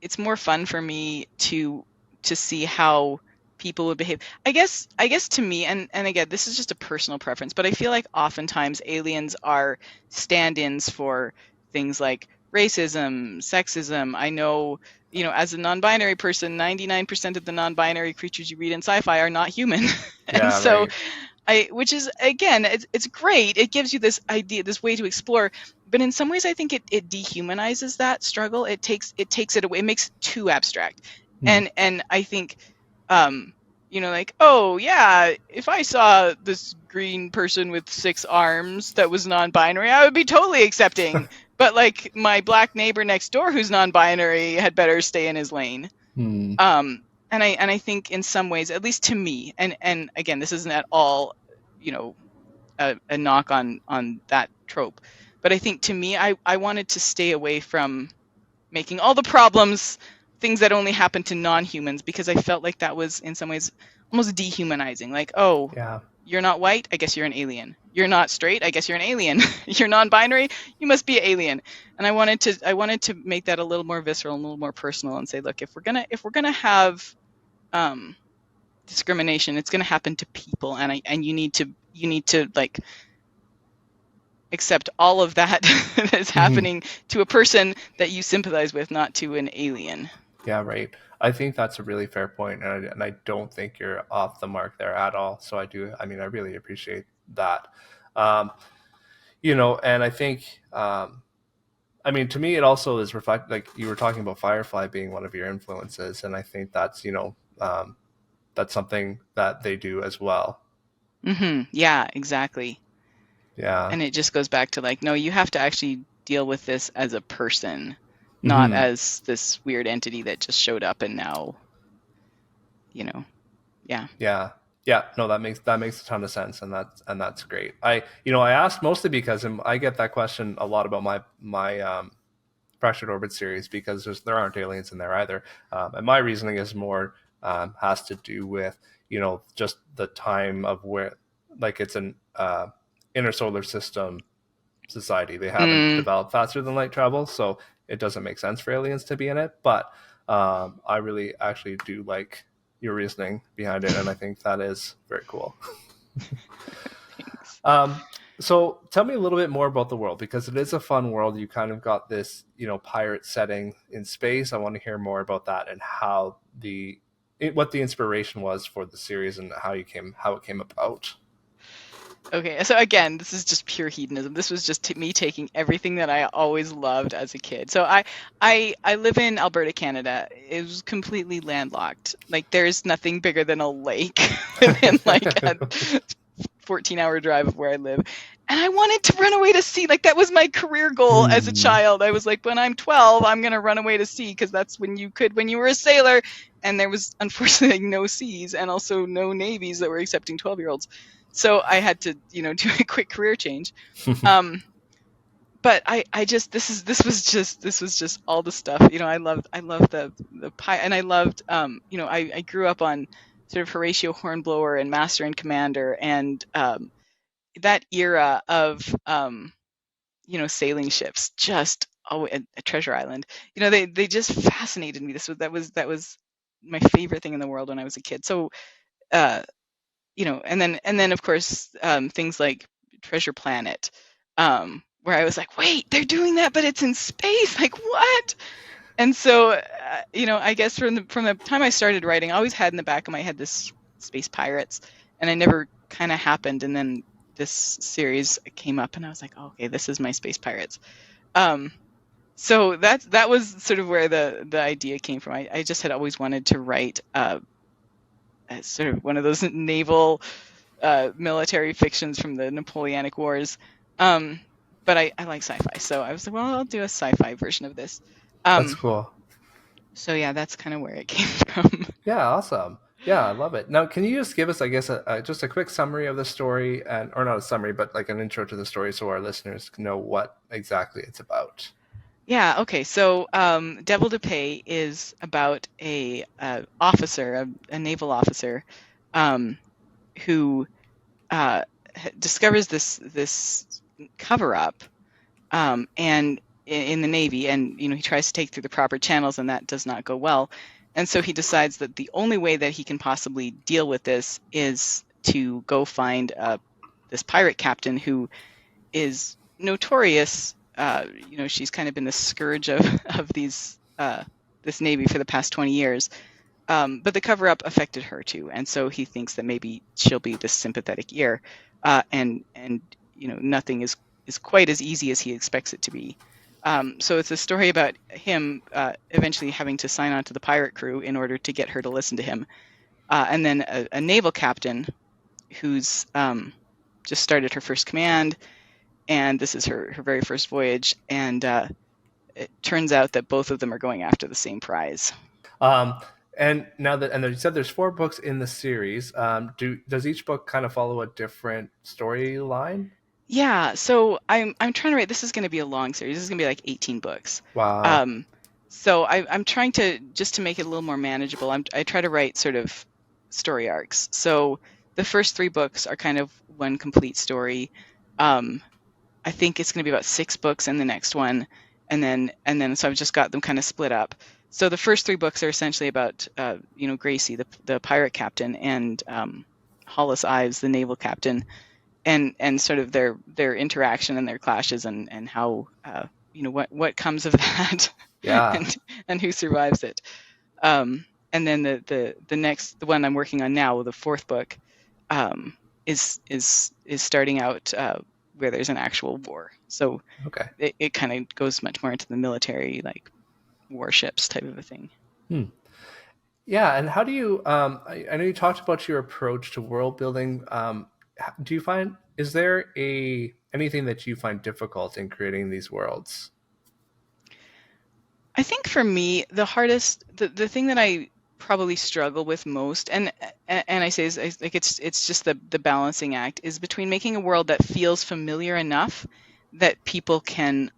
it's more fun for me to see how people would behave. I guess to me, and again, this is just a personal preference, but I feel like oftentimes aliens are stand-ins for things like racism, sexism. I know, as a non-binary person, 99% of the non-binary creatures you read in sci-fi are not human. And Yeah, so right. which is again, it's great. It gives you this idea, this way to explore, but in some ways, I think it dehumanizes that struggle. It takes it away. It makes it too abstract, Mm. and I think, um, like, oh yeah, if I saw this green person with 6 arms that was non-binary, I would be totally accepting. But like my black neighbor next door who's non-binary had better stay in his lane. Mm. And I think in some ways, at least to me, and again, this isn't at all, you know, a knock on that trope, but I think to me, I wanted to stay away from making all the problems things that only happen to non-humans, because I felt like that was in some ways almost dehumanizing. Like, oh, Yeah. you're not white, I guess you're an alien. You're not straight, I guess you're an alien. You're non-binary, you must be an alien. And I wanted to make that a little more visceral, and a little more personal, and say, look, if we're gonna have um, discrimination, it's going to happen to people, and you need to like accept all of that that's Hmm. happening to a person that you sympathize with, not to an alien. Yeah, right. I think that's a really fair point, and I don't think you're off the mark there at all. So I mean, I really appreciate that. Um, and I think, I mean, to me, it also is reflect like you were talking about Firefly being one of your influences, and I think that's that's something that they do as well. Yeah, exactly. Yeah. And it just goes back to like, no, you have to actually deal with this as a person, not Hmm. as this weird entity that just showed up and now, you know, yeah. Yeah. Yeah, no, that makes a ton of sense, and that's great. I asked mostly because I get that question a lot about my fractured orbit series because there aren't aliens in there either, and my reasoning is more has to do with just the time of where, like, it's an inner solar system society. They haven't Mm, developed faster than light travel, so it doesn't make sense for aliens to be in it. But I really actually do like your reasoning behind it, and I think that is very cool. thanks. Um, so tell me a little bit more about the world because it is a fun world. You kind of got this, pirate setting in space. I want to hear more about that and how what the inspiration was for the series and how it came about. Okay, so again, this is just pure hedonism. This was just me taking everything that I always loved as a kid. So I live in Alberta, Canada. It was completely landlocked. Like there's nothing bigger than a lake within like a 14-hour drive of where I live. And I wanted to run away to sea. Like that was my career goal as a Hmm. child. I was like, when I'm 12, I'm going to run away to sea, because that's when you could when you were a sailor, and there was unfortunately like, no seas, and also no navies that were accepting 12-year-olds. So I had to, do a quick career change. Um, but I just this was just all the stuff. I loved the pie, and I loved I grew up on sort of Horatio Hornblower and Master and Commander, and that era of sailing ships, just a Treasure Island. They just fascinated me. That was my favorite thing in the world when I was a kid. So uh, and then of course things like Treasure Planet, where I was like, wait, they're doing that, but it's in space. Like what? And so I guess from the time I started writing, I always had in the back of my head this space pirates, and I never kind of happened. And then this series came up, and I was like, oh, okay, this is my space pirates. Um, so that was sort of where the idea came from. I just had always wanted to write sort of one of those naval military fictions from the Napoleonic Wars. Um, but I like sci-fi, so I was like, well, I'll do a sci-fi version of this. That's Um, cool. So yeah, that's kind of where it came from. Yeah, awesome. Yeah, I love it. Now, can you just give us, I guess, just a quick summary of the story, and or not a summary, but like an intro to the story, so our listeners can know what exactly it's about? Yeah, okay. So, Devil to Pay is about a officer, a naval officer, um, who discovers this cover up, and in the Navy, and he tries to take through the proper channels, and that does not go well. And so he decides that the only way that he can possibly deal with this is to go find this pirate captain who is notorious. She's kind of been the scourge of these this Navy for the past 20 years. But the cover up affected her too, and so he thinks that maybe she'll be this sympathetic ear, and nothing is quite as easy as he expects it to be. So it's a story about him eventually having to sign on to the pirate crew in order to get her to listen to him, and then a naval captain who's just started her first command, and this is her very first voyage, and it turns out that both of them are going after the same prize. Um, and now that and you said there's 4 books in the series, does each book kind of follow a different storyline? Yeah, so I'm trying to write. This is going to be a long series. This is going to be like 18 books. Wow. Um, so I'm trying to just to make it a little more manageable. I try to write sort of story arcs. So the first 3 books are kind of one complete story. Um, I think it's going to be about 6 books in the next one, and then so I've just got them kind of split up. So the first 3 books are essentially about Gracie, the pirate captain, and Hollis Ives, the naval captain, and sort of their interaction and their clashes, and how what comes of that, Yeah. and who survives it. And then the one I'm working on now, the 4th book, um, is starting out where there's an actual war. So Okay. it kind of goes much more into the military, like warships type of a thing. Hmm. Yeah, and how do you? I know you talked about your approach to world building. Do you find is there a anything that you find difficult in creating these worlds? I think for me, the thing that I probably struggle with most, and I say is like it's just the balancing act is between making a world that feels familiar enough that people can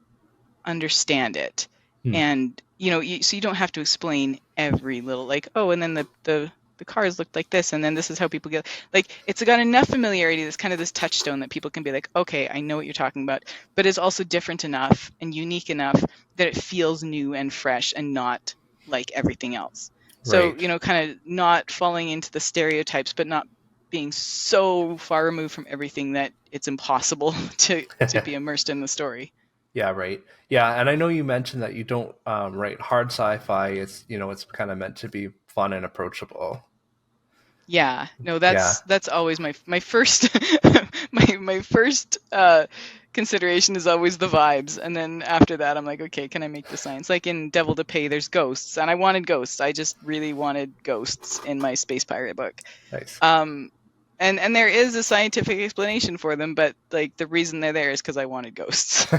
understand it, Hmm. and so you don't have to explain every little, like, oh, and then the cars looked like this, and then this is how people get, like, it's got enough familiarity that's kind of this touchstone that people can be like, okay, I know what you're talking about, but it's also different enough and unique enough that it feels new and fresh and not like everything else. So Right. kind of not falling into the stereotypes, but not being so far removed from everything that it's impossible to be immersed in the story. Yeah, right. Yeah, and I know you mentioned that you don't write hard sci-fi. It's kind of meant to be fun and approachable. Yeah, no, Yeah. that's always my first my first consideration is always the vibes, and then after that I'm like, okay, can I make the science? Like in Devil to Pay, there's ghosts, and I wanted ghosts. I just really wanted ghosts in my space pirate book. Nice. Um, and there is a scientific explanation for them, but like the reason they're there is because I wanted ghosts.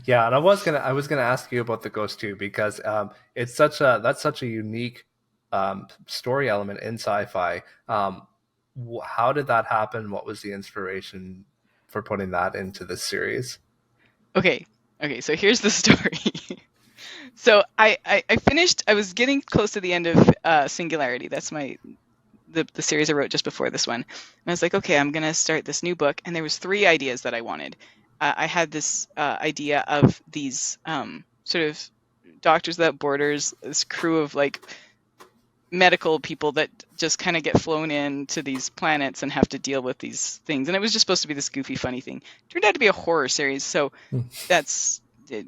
Yeah, and I was gonna ask you about the ghost too because it's that's such a unique story element in sci-fi. How did that happen? What was the inspiration for putting that into this series? Okay, okay, so here's the story. So I finished. I was getting close to the end of Singularity. That's the series I wrote just before this one. And I was like, okay, I'm gonna start this new book. And there was 3 ideas that I wanted. I had this idea of these sort of Doctors Without Borders, this crew of like medical people that just kind of get flown in to these planets and have to deal with these things. And it was just supposed to be this goofy, funny thing. It turned out to be a horror series, so that's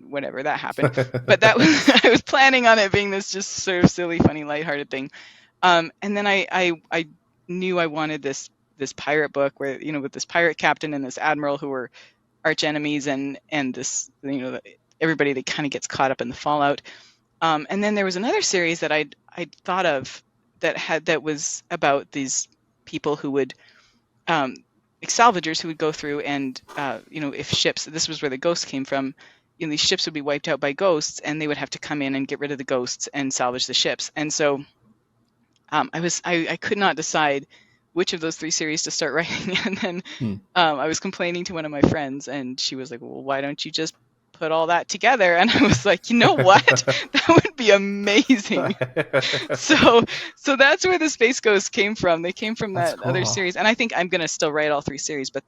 whatever that happened. But that was I was planning on it being this just sort of silly, funny, lighthearted thing. And then I knew I wanted this pirate book where with this pirate captain and this admiral who were arch enemies, and this everybody that kind of gets caught up in the fallout. And then there was another series that I'd thought of that was about these people who would like salvagers who would go through and if ships, this was where the ghost came from, these ships would be wiped out by ghosts, and they would have to come in and get rid of the ghosts and salvage the ships. And so I could not decide which of those 3 series to start writing. And then Hmm. I was complaining to one of my friends, and she was like, well, why don't you just put all that together? And I was like, you know what? That would be amazing. So that's where the Space Ghosts came from. They came from That's that other cool. series. And I think I'm going to still write all 3 series, but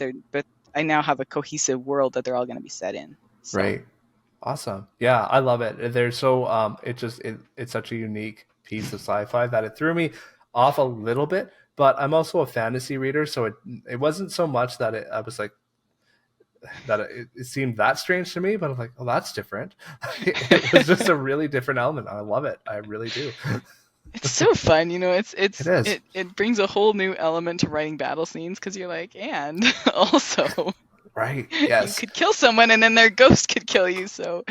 I now have a cohesive world that they're all going to be set in. So Right. Awesome. Yeah, I love it. They're so it's such a unique piece of sci-fi that it threw me off a little bit, but I'm also a fantasy reader, so it wasn't so much that I was like that it seemed that strange to me, but I'm like, oh, that's different. It was just a really different element. I love it. I really do. it's so fun, It is. it brings a whole new element to writing battle scenes, because you're like, and also Right. you Yes. could kill someone and then their ghost could kill you. So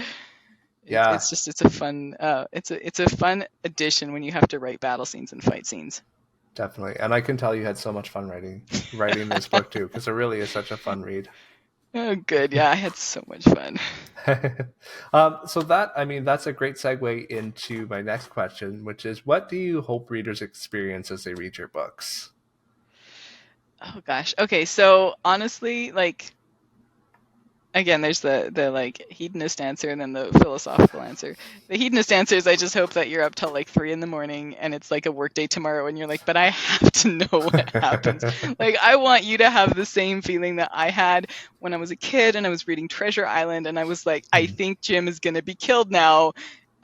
Yeah, it's a fun it's a fun addition when you have to write battle scenes and fight scenes. definitely. And I can tell you had so much fun writing this book too, because it really is such a fun read. Oh, good. Yeah, I had so much fun. So that, I mean, that's a great segue into my next question, which is, what do you hope readers experience as they read your books? Oh gosh. Okay, so honestly, like, again, there's the like hedonist answer and then the philosophical answer. The hedonist answer is, I just hope that you're up till like 3 a.m. and it's like a work day tomorrow and you're like, but I have to know what happens. Like, I want you to have the same feeling that I had when I was a kid and I was reading Treasure Island and I was like, I think Jim is gonna be killed now,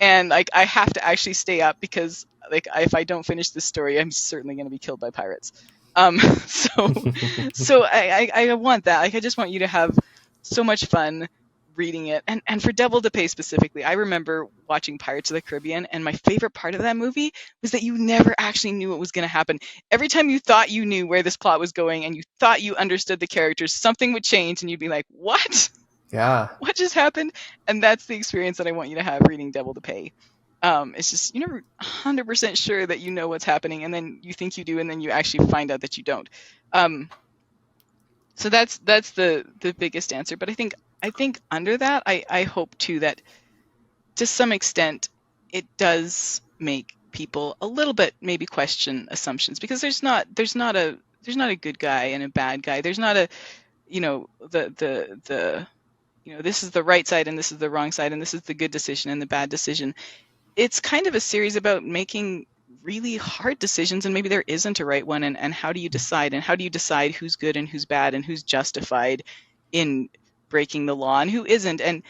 and like I have to actually stay up because like if I don't finish this story, I'm certainly gonna be killed by pirates. So I want that. Like, I just want you to have so much fun reading it. And for Devil to Pay specifically, I remember watching Pirates of the Caribbean, and my favorite part of that movie was that you never actually knew what was going to happen. Every time you thought you knew where this plot was going and you thought you understood the characters, something would change and you'd be like, what? Yeah, What just happened? And that's the experience that I want you to have reading Devil to Pay. It's just, you're never 100% sure that you know what's happening, and then you think you do, and then you actually find out that you don't. Um, so that's the biggest answer. But I think under that, I hope too that to some extent it does make people a little bit maybe question assumptions, because there's not a good guy and a bad guy. There's not a, the this is the right side and this is the wrong side and this is the good decision and the bad decision. It's kind of a series about making really hard decisions, and maybe there isn't a right one, and how do you decide, and how do you decide who's good and who's bad and who's justified in breaking the law and who isn't, and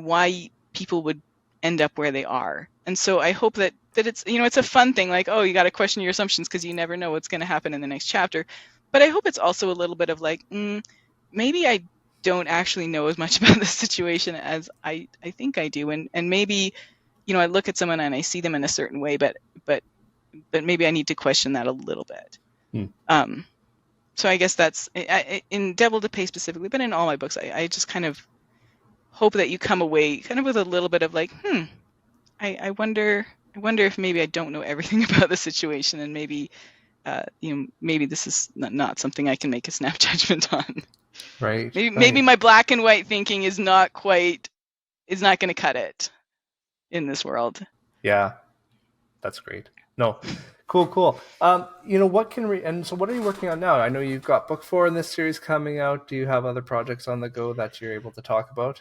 why people would end up where they are. And so I hope that it's, it's a fun thing, like, oh, you got to question your assumptions because you never know what's going to happen in the next chapter. But I hope it's also a little bit of like, maybe I don't actually know as much about this situation as I think I do, and maybe, I look at someone and I see them in a certain way, but maybe I need to question that a little bit. Hmm. So I guess that's in Devil to Pay specifically, but in all my books, I just kind of hope that you come away kind of with a little bit of like, I wonder if maybe I don't know everything about the situation, and maybe maybe this is not something I can make a snap judgment on. Right. Maybe my black and white thinking is not going to cut it in this world. Yeah, that's great. No, cool. And so what are you working on now? I know you've got book 4 in this series coming out. Do you have other projects on the go that you're able to talk about?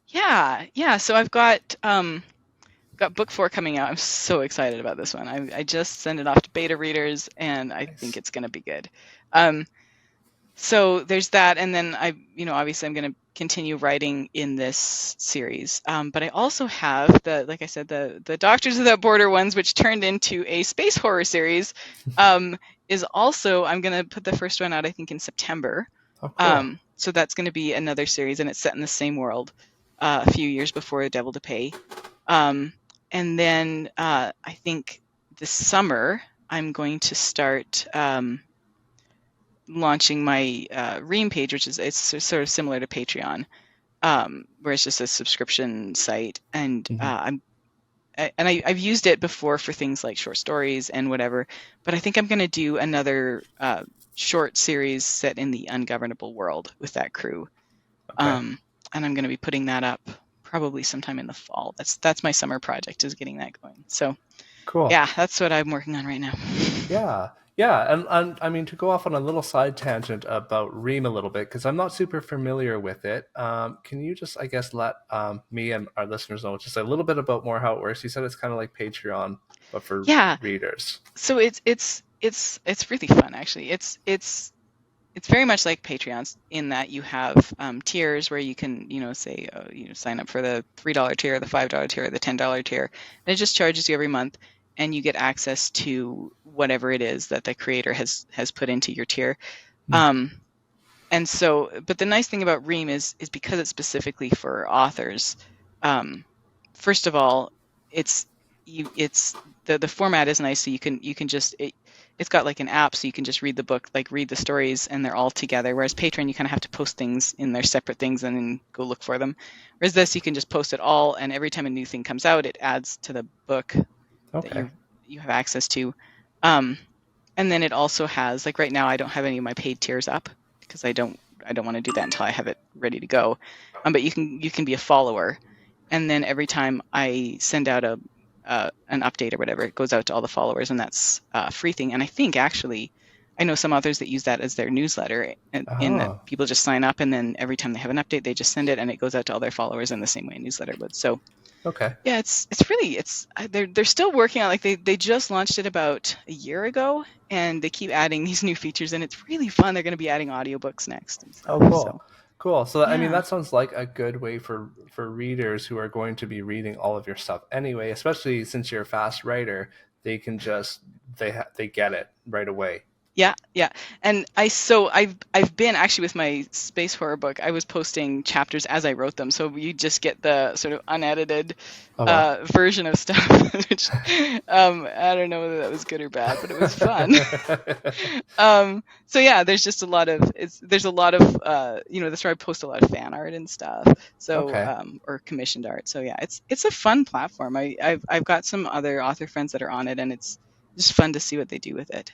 Yeah. So I've got book 4 coming out. I'm so excited about this one. I just sent it off to beta readers, and I think Nice. it's going to be good. So there's that, and then obviously I'm going to continue writing in this series. But I also have like I said, the Doctors Without Border ones, which turned into a space horror series, is also, I'm going to put the first one out, I think, in September. Oh, cool. So that's going to be another series, and it's set in the same world, a few years before Devil to Pay. And then I think this summer I'm going to start launching my Ream page, which is, it's sort of similar to Patreon, where it's just a subscription site, and I've used it before for things like short stories and whatever, but I think I'm going to do another short series set in the ungovernable world with that crew. Okay. And I'm going to be putting that up probably sometime in the fall. That's my summer project, is getting that going. So Cool. yeah, that's what I'm working on right now. Yeah, yeah, and I mean to go off on a little side tangent about Ream a little bit because I'm not super familiar with it. Can you just, I guess, let me and our listeners know just a little bit about more how it works? You said it's kind of like Patreon, but for Yeah, readers. so it's really fun actually. It's very much like Patreon's in that you have tiers where you can, say, sign up for the $3 tier, the $5 tier, the $10 tier, and it just charges you every month, and you get access to whatever it is that the creator has put into your tier. Hmm. Um, and so, but the nice thing about Ream is because it's specifically for authors. Um, First of all, it's it's the format is nice, so you can just it's got like an app, so you can just read the book, like read the stories, and they're all together. Whereas Patreon, you kind of have to post things in their separate things and then go look for them. Whereas this, you can just post it all, and every time a new thing comes out, it adds to the book that Okay. you have access to. Um, and then it also has, like, right now I don't have any of my paid tiers up because I don't want to do that until I have it ready to go. But you can be a follower, and then every time I send out an update or whatever, it goes out to all the followers, and that's a free thing. And I think actually, I know some authors that use that as their newsletter, in that Oh, people just sign up, and then every time they have an update, they just send it, and it goes out to all their followers in the same way a newsletter would. So okay. yeah, it's really it's they're still working on, like, they just launched it about a year ago, and they keep adding these new features, and it's really fun. They're going to be adding audiobooks next and Oh, stuff. So cool. Cool. So I mean yeah, that sounds like a good way for readers who are going to be reading all of your stuff anyway, especially since you're a fast writer, they can just they get it right away. yeah, yeah. And I've been actually, with my space horror book, I was posting chapters as I wrote them, so you just get the sort of unedited Oh wow. version of stuff, which I don't know whether that was good or bad, but it was fun. So yeah, there's just a lot of there's a lot of that's where I post a lot of fan art and stuff. So Okay. or commissioned art. So yeah, it's a fun platform. I've got some other author friends that are on it, and it's just fun to see what they do with it.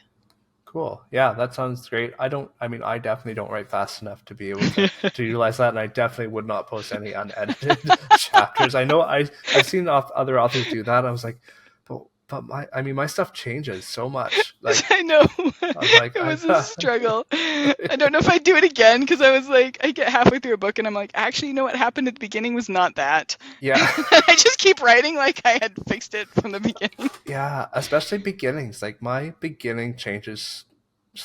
Cool. Yeah, that sounds great. I mean, I definitely don't write fast enough to be able to utilize that, and I definitely would not post any unedited chapters. I know I've seen other authors do that. I was like, but I mean, my stuff changes so much. Like, I know. I'm like, It I was a struggle. I don't know if I'd do it again, because I was like, I get halfway through a book and I'm like, actually, what happened at the beginning was not that. yeah, And I just keep writing like I had fixed it from the beginning. yeah, especially beginnings. Like my beginning changes.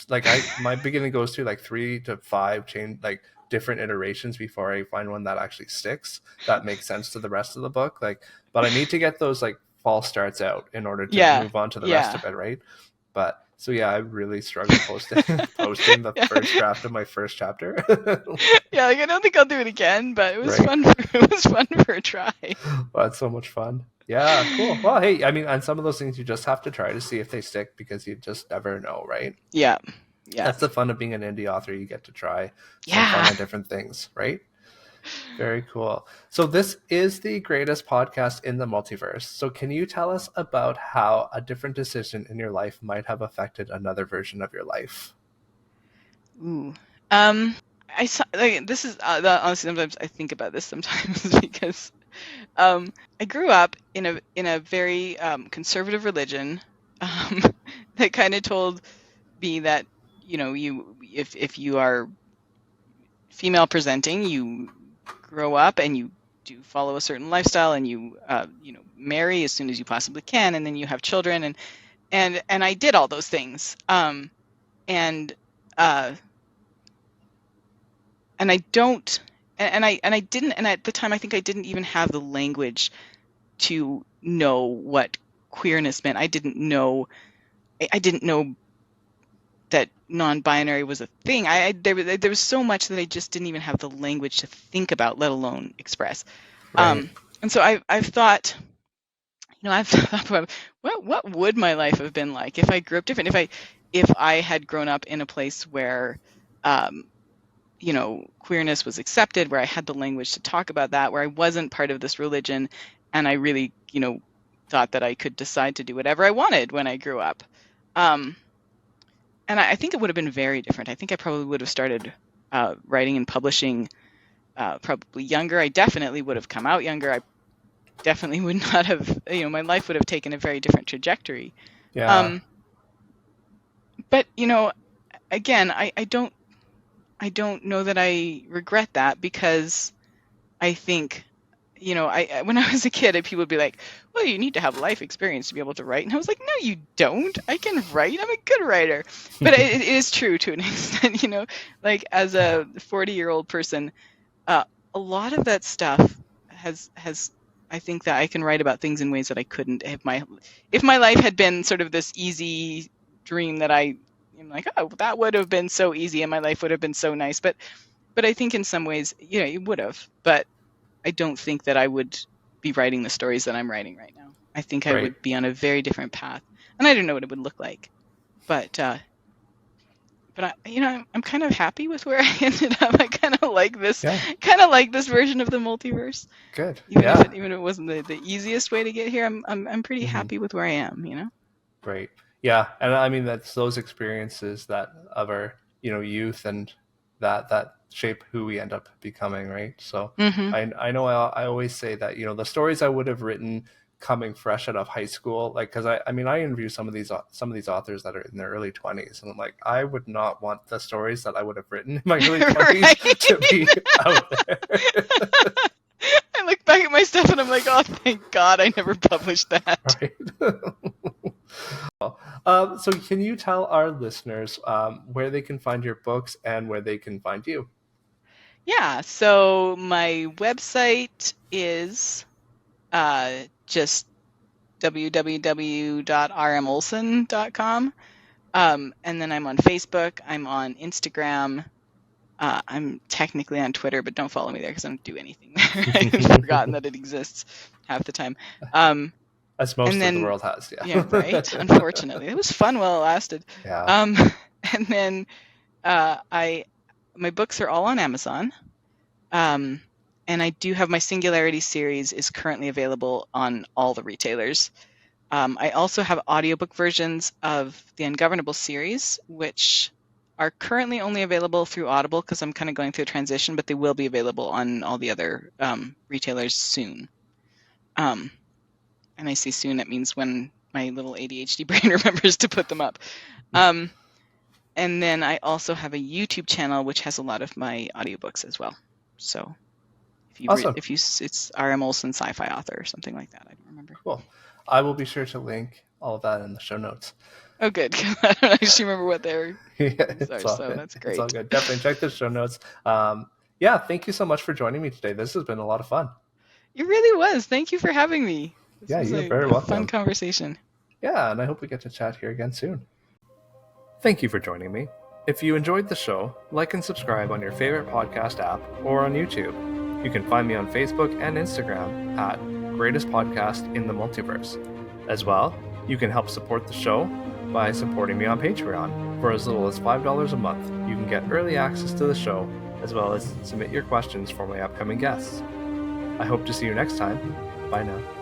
Like my beginning goes through like 3 to 5 change like different iterations before I find one that actually sticks that makes sense to the rest of the book. Like, but I need to get those like false starts out in order to Yeah, move on to the rest yeah. of it, right? But so yeah, I really struggle posting posting the Yeah. first draft of my first chapter. Yeah, like I don't think I'll do it again, but it was Right. fun. It was fun for a try. Well, that's so much fun. Yeah, cool. Well, hey, I mean, on some of those things you just have to try to see if they stick because you just never know, right? Yeah, yeah, That's the fun of being an indie author. You get to try some fun yeah. and different things, right? Very cool. So this is the greatest podcast in the multiverse. So can you tell us about how a different decision in your life might have affected another version of your life? Ooh. Like, this is honestly, sometimes I think about this sometimes because I grew up in a very conservative religion, um, that kind of told me that, you if you are female presenting, you grow up and you do follow a certain lifestyle, and you marry as soon as you possibly can, and then you have children, and I did all those things, and uh, and I don't and I didn't, and at the time I think I didn't even have the language to know what queerness meant. I didn't know that non-binary was a thing. There was so much that I just didn't even have the language to think about, let alone express. Right. And so I've thought, I've thought about what would my life have been like if I grew up different, if I had grown up in a place where um, queerness was accepted, where I had the language to talk about that, where I wasn't part of this religion, and I really, thought that I could decide to do whatever I wanted when I grew up. Um, and I think it would have been very different. I think I probably would have started writing and publishing probably younger. I definitely would have come out younger. I definitely would not have, my life would have taken a very different trajectory. Yeah. Um, but again, I don't know that I regret that, because I think, when I was a kid, people would be like, well, you need to have life experience to be able to write. And I was like, no, you don't. I can write. I'm a good writer. But it is true to an extent, like as Yeah. a 40-year-old person, uh, a lot of that stuff has I think that I can write about things in ways that I couldn't if my life had been sort of this easy dream that I am like, oh, that would have been so easy and my life would have been so nice. But I think in some ways, it would have. But I don't think that I would be writing the stories that I'm writing right now. I think I Right. would be on a very different path, and I don't know what it would look like. But I'm kind of happy with where I ended up. I Yeah. kind of like this version of the multiverse, Good. even if Yeah. it wasn't the easiest way to get here. I'm pretty Hmm. happy with where I am. Great. Yeah, and I mean that's those experiences that of our youth and that shape who we end up becoming, right? So Hmm. I know I always say that the stories I would have written coming fresh out of high school, like because I mean I interview some of these authors that are in their early 20s, and I'm like I would not want the stories that I would have written in my early 20s to Right. be out there. I look back at my stuff and I'm like, oh, thank God I never published that. Right. So can you tell our listeners where they can find your books and where they can find you? Yeah. So my website is just www.rmolson.com. And then I'm on Facebook. I'm on Instagram. I'm technically on Twitter, but don't follow me there because I don't do anything there. I've forgotten that it exists half the time. Um, As and most of the then, world has, yeah, yeah. right. Unfortunately, it was fun while it lasted. Yeah. Um, and then I my books are all on Amazon. Um, and I do have my Singularity series is currently available on all the retailers. I also have audiobook versions of the Ungovernable series, which are currently only available through Audible because I'm kind of going through a transition, but they will be available on all the other retailers soon. Um, and I say soon, it means when my little ADHD brain remembers to put them up. Um, and then I also have a YouTube channel which has a lot of my audiobooks as well. So Awesome. it's RM Olson sci-fi author or something like that. I don't remember. Cool. I will be sure to link all of that in the show notes. Oh, good. I don't actually remember what their Yeah, links are, it's all so good. that's It's all great. good. Definitely check the show notes. Yeah, thank you so much for joining me today. This has been a lot of fun. It really was. Thank you for having me. This Yeah, was you're a very fun welcome. conversation. Yeah, and I hope we get to chat here again soon. Thank you for joining me. If you enjoyed the show, like and subscribe on your favorite podcast app or on YouTube. You can find me on Facebook and Instagram at Greatest Podcast in the Multiverse. As well, you can help support the show by supporting me on Patreon. For as little as $5 a month, you can get early access to the show, as well as submit your questions for my upcoming guests. I hope to see you next time. Bye now.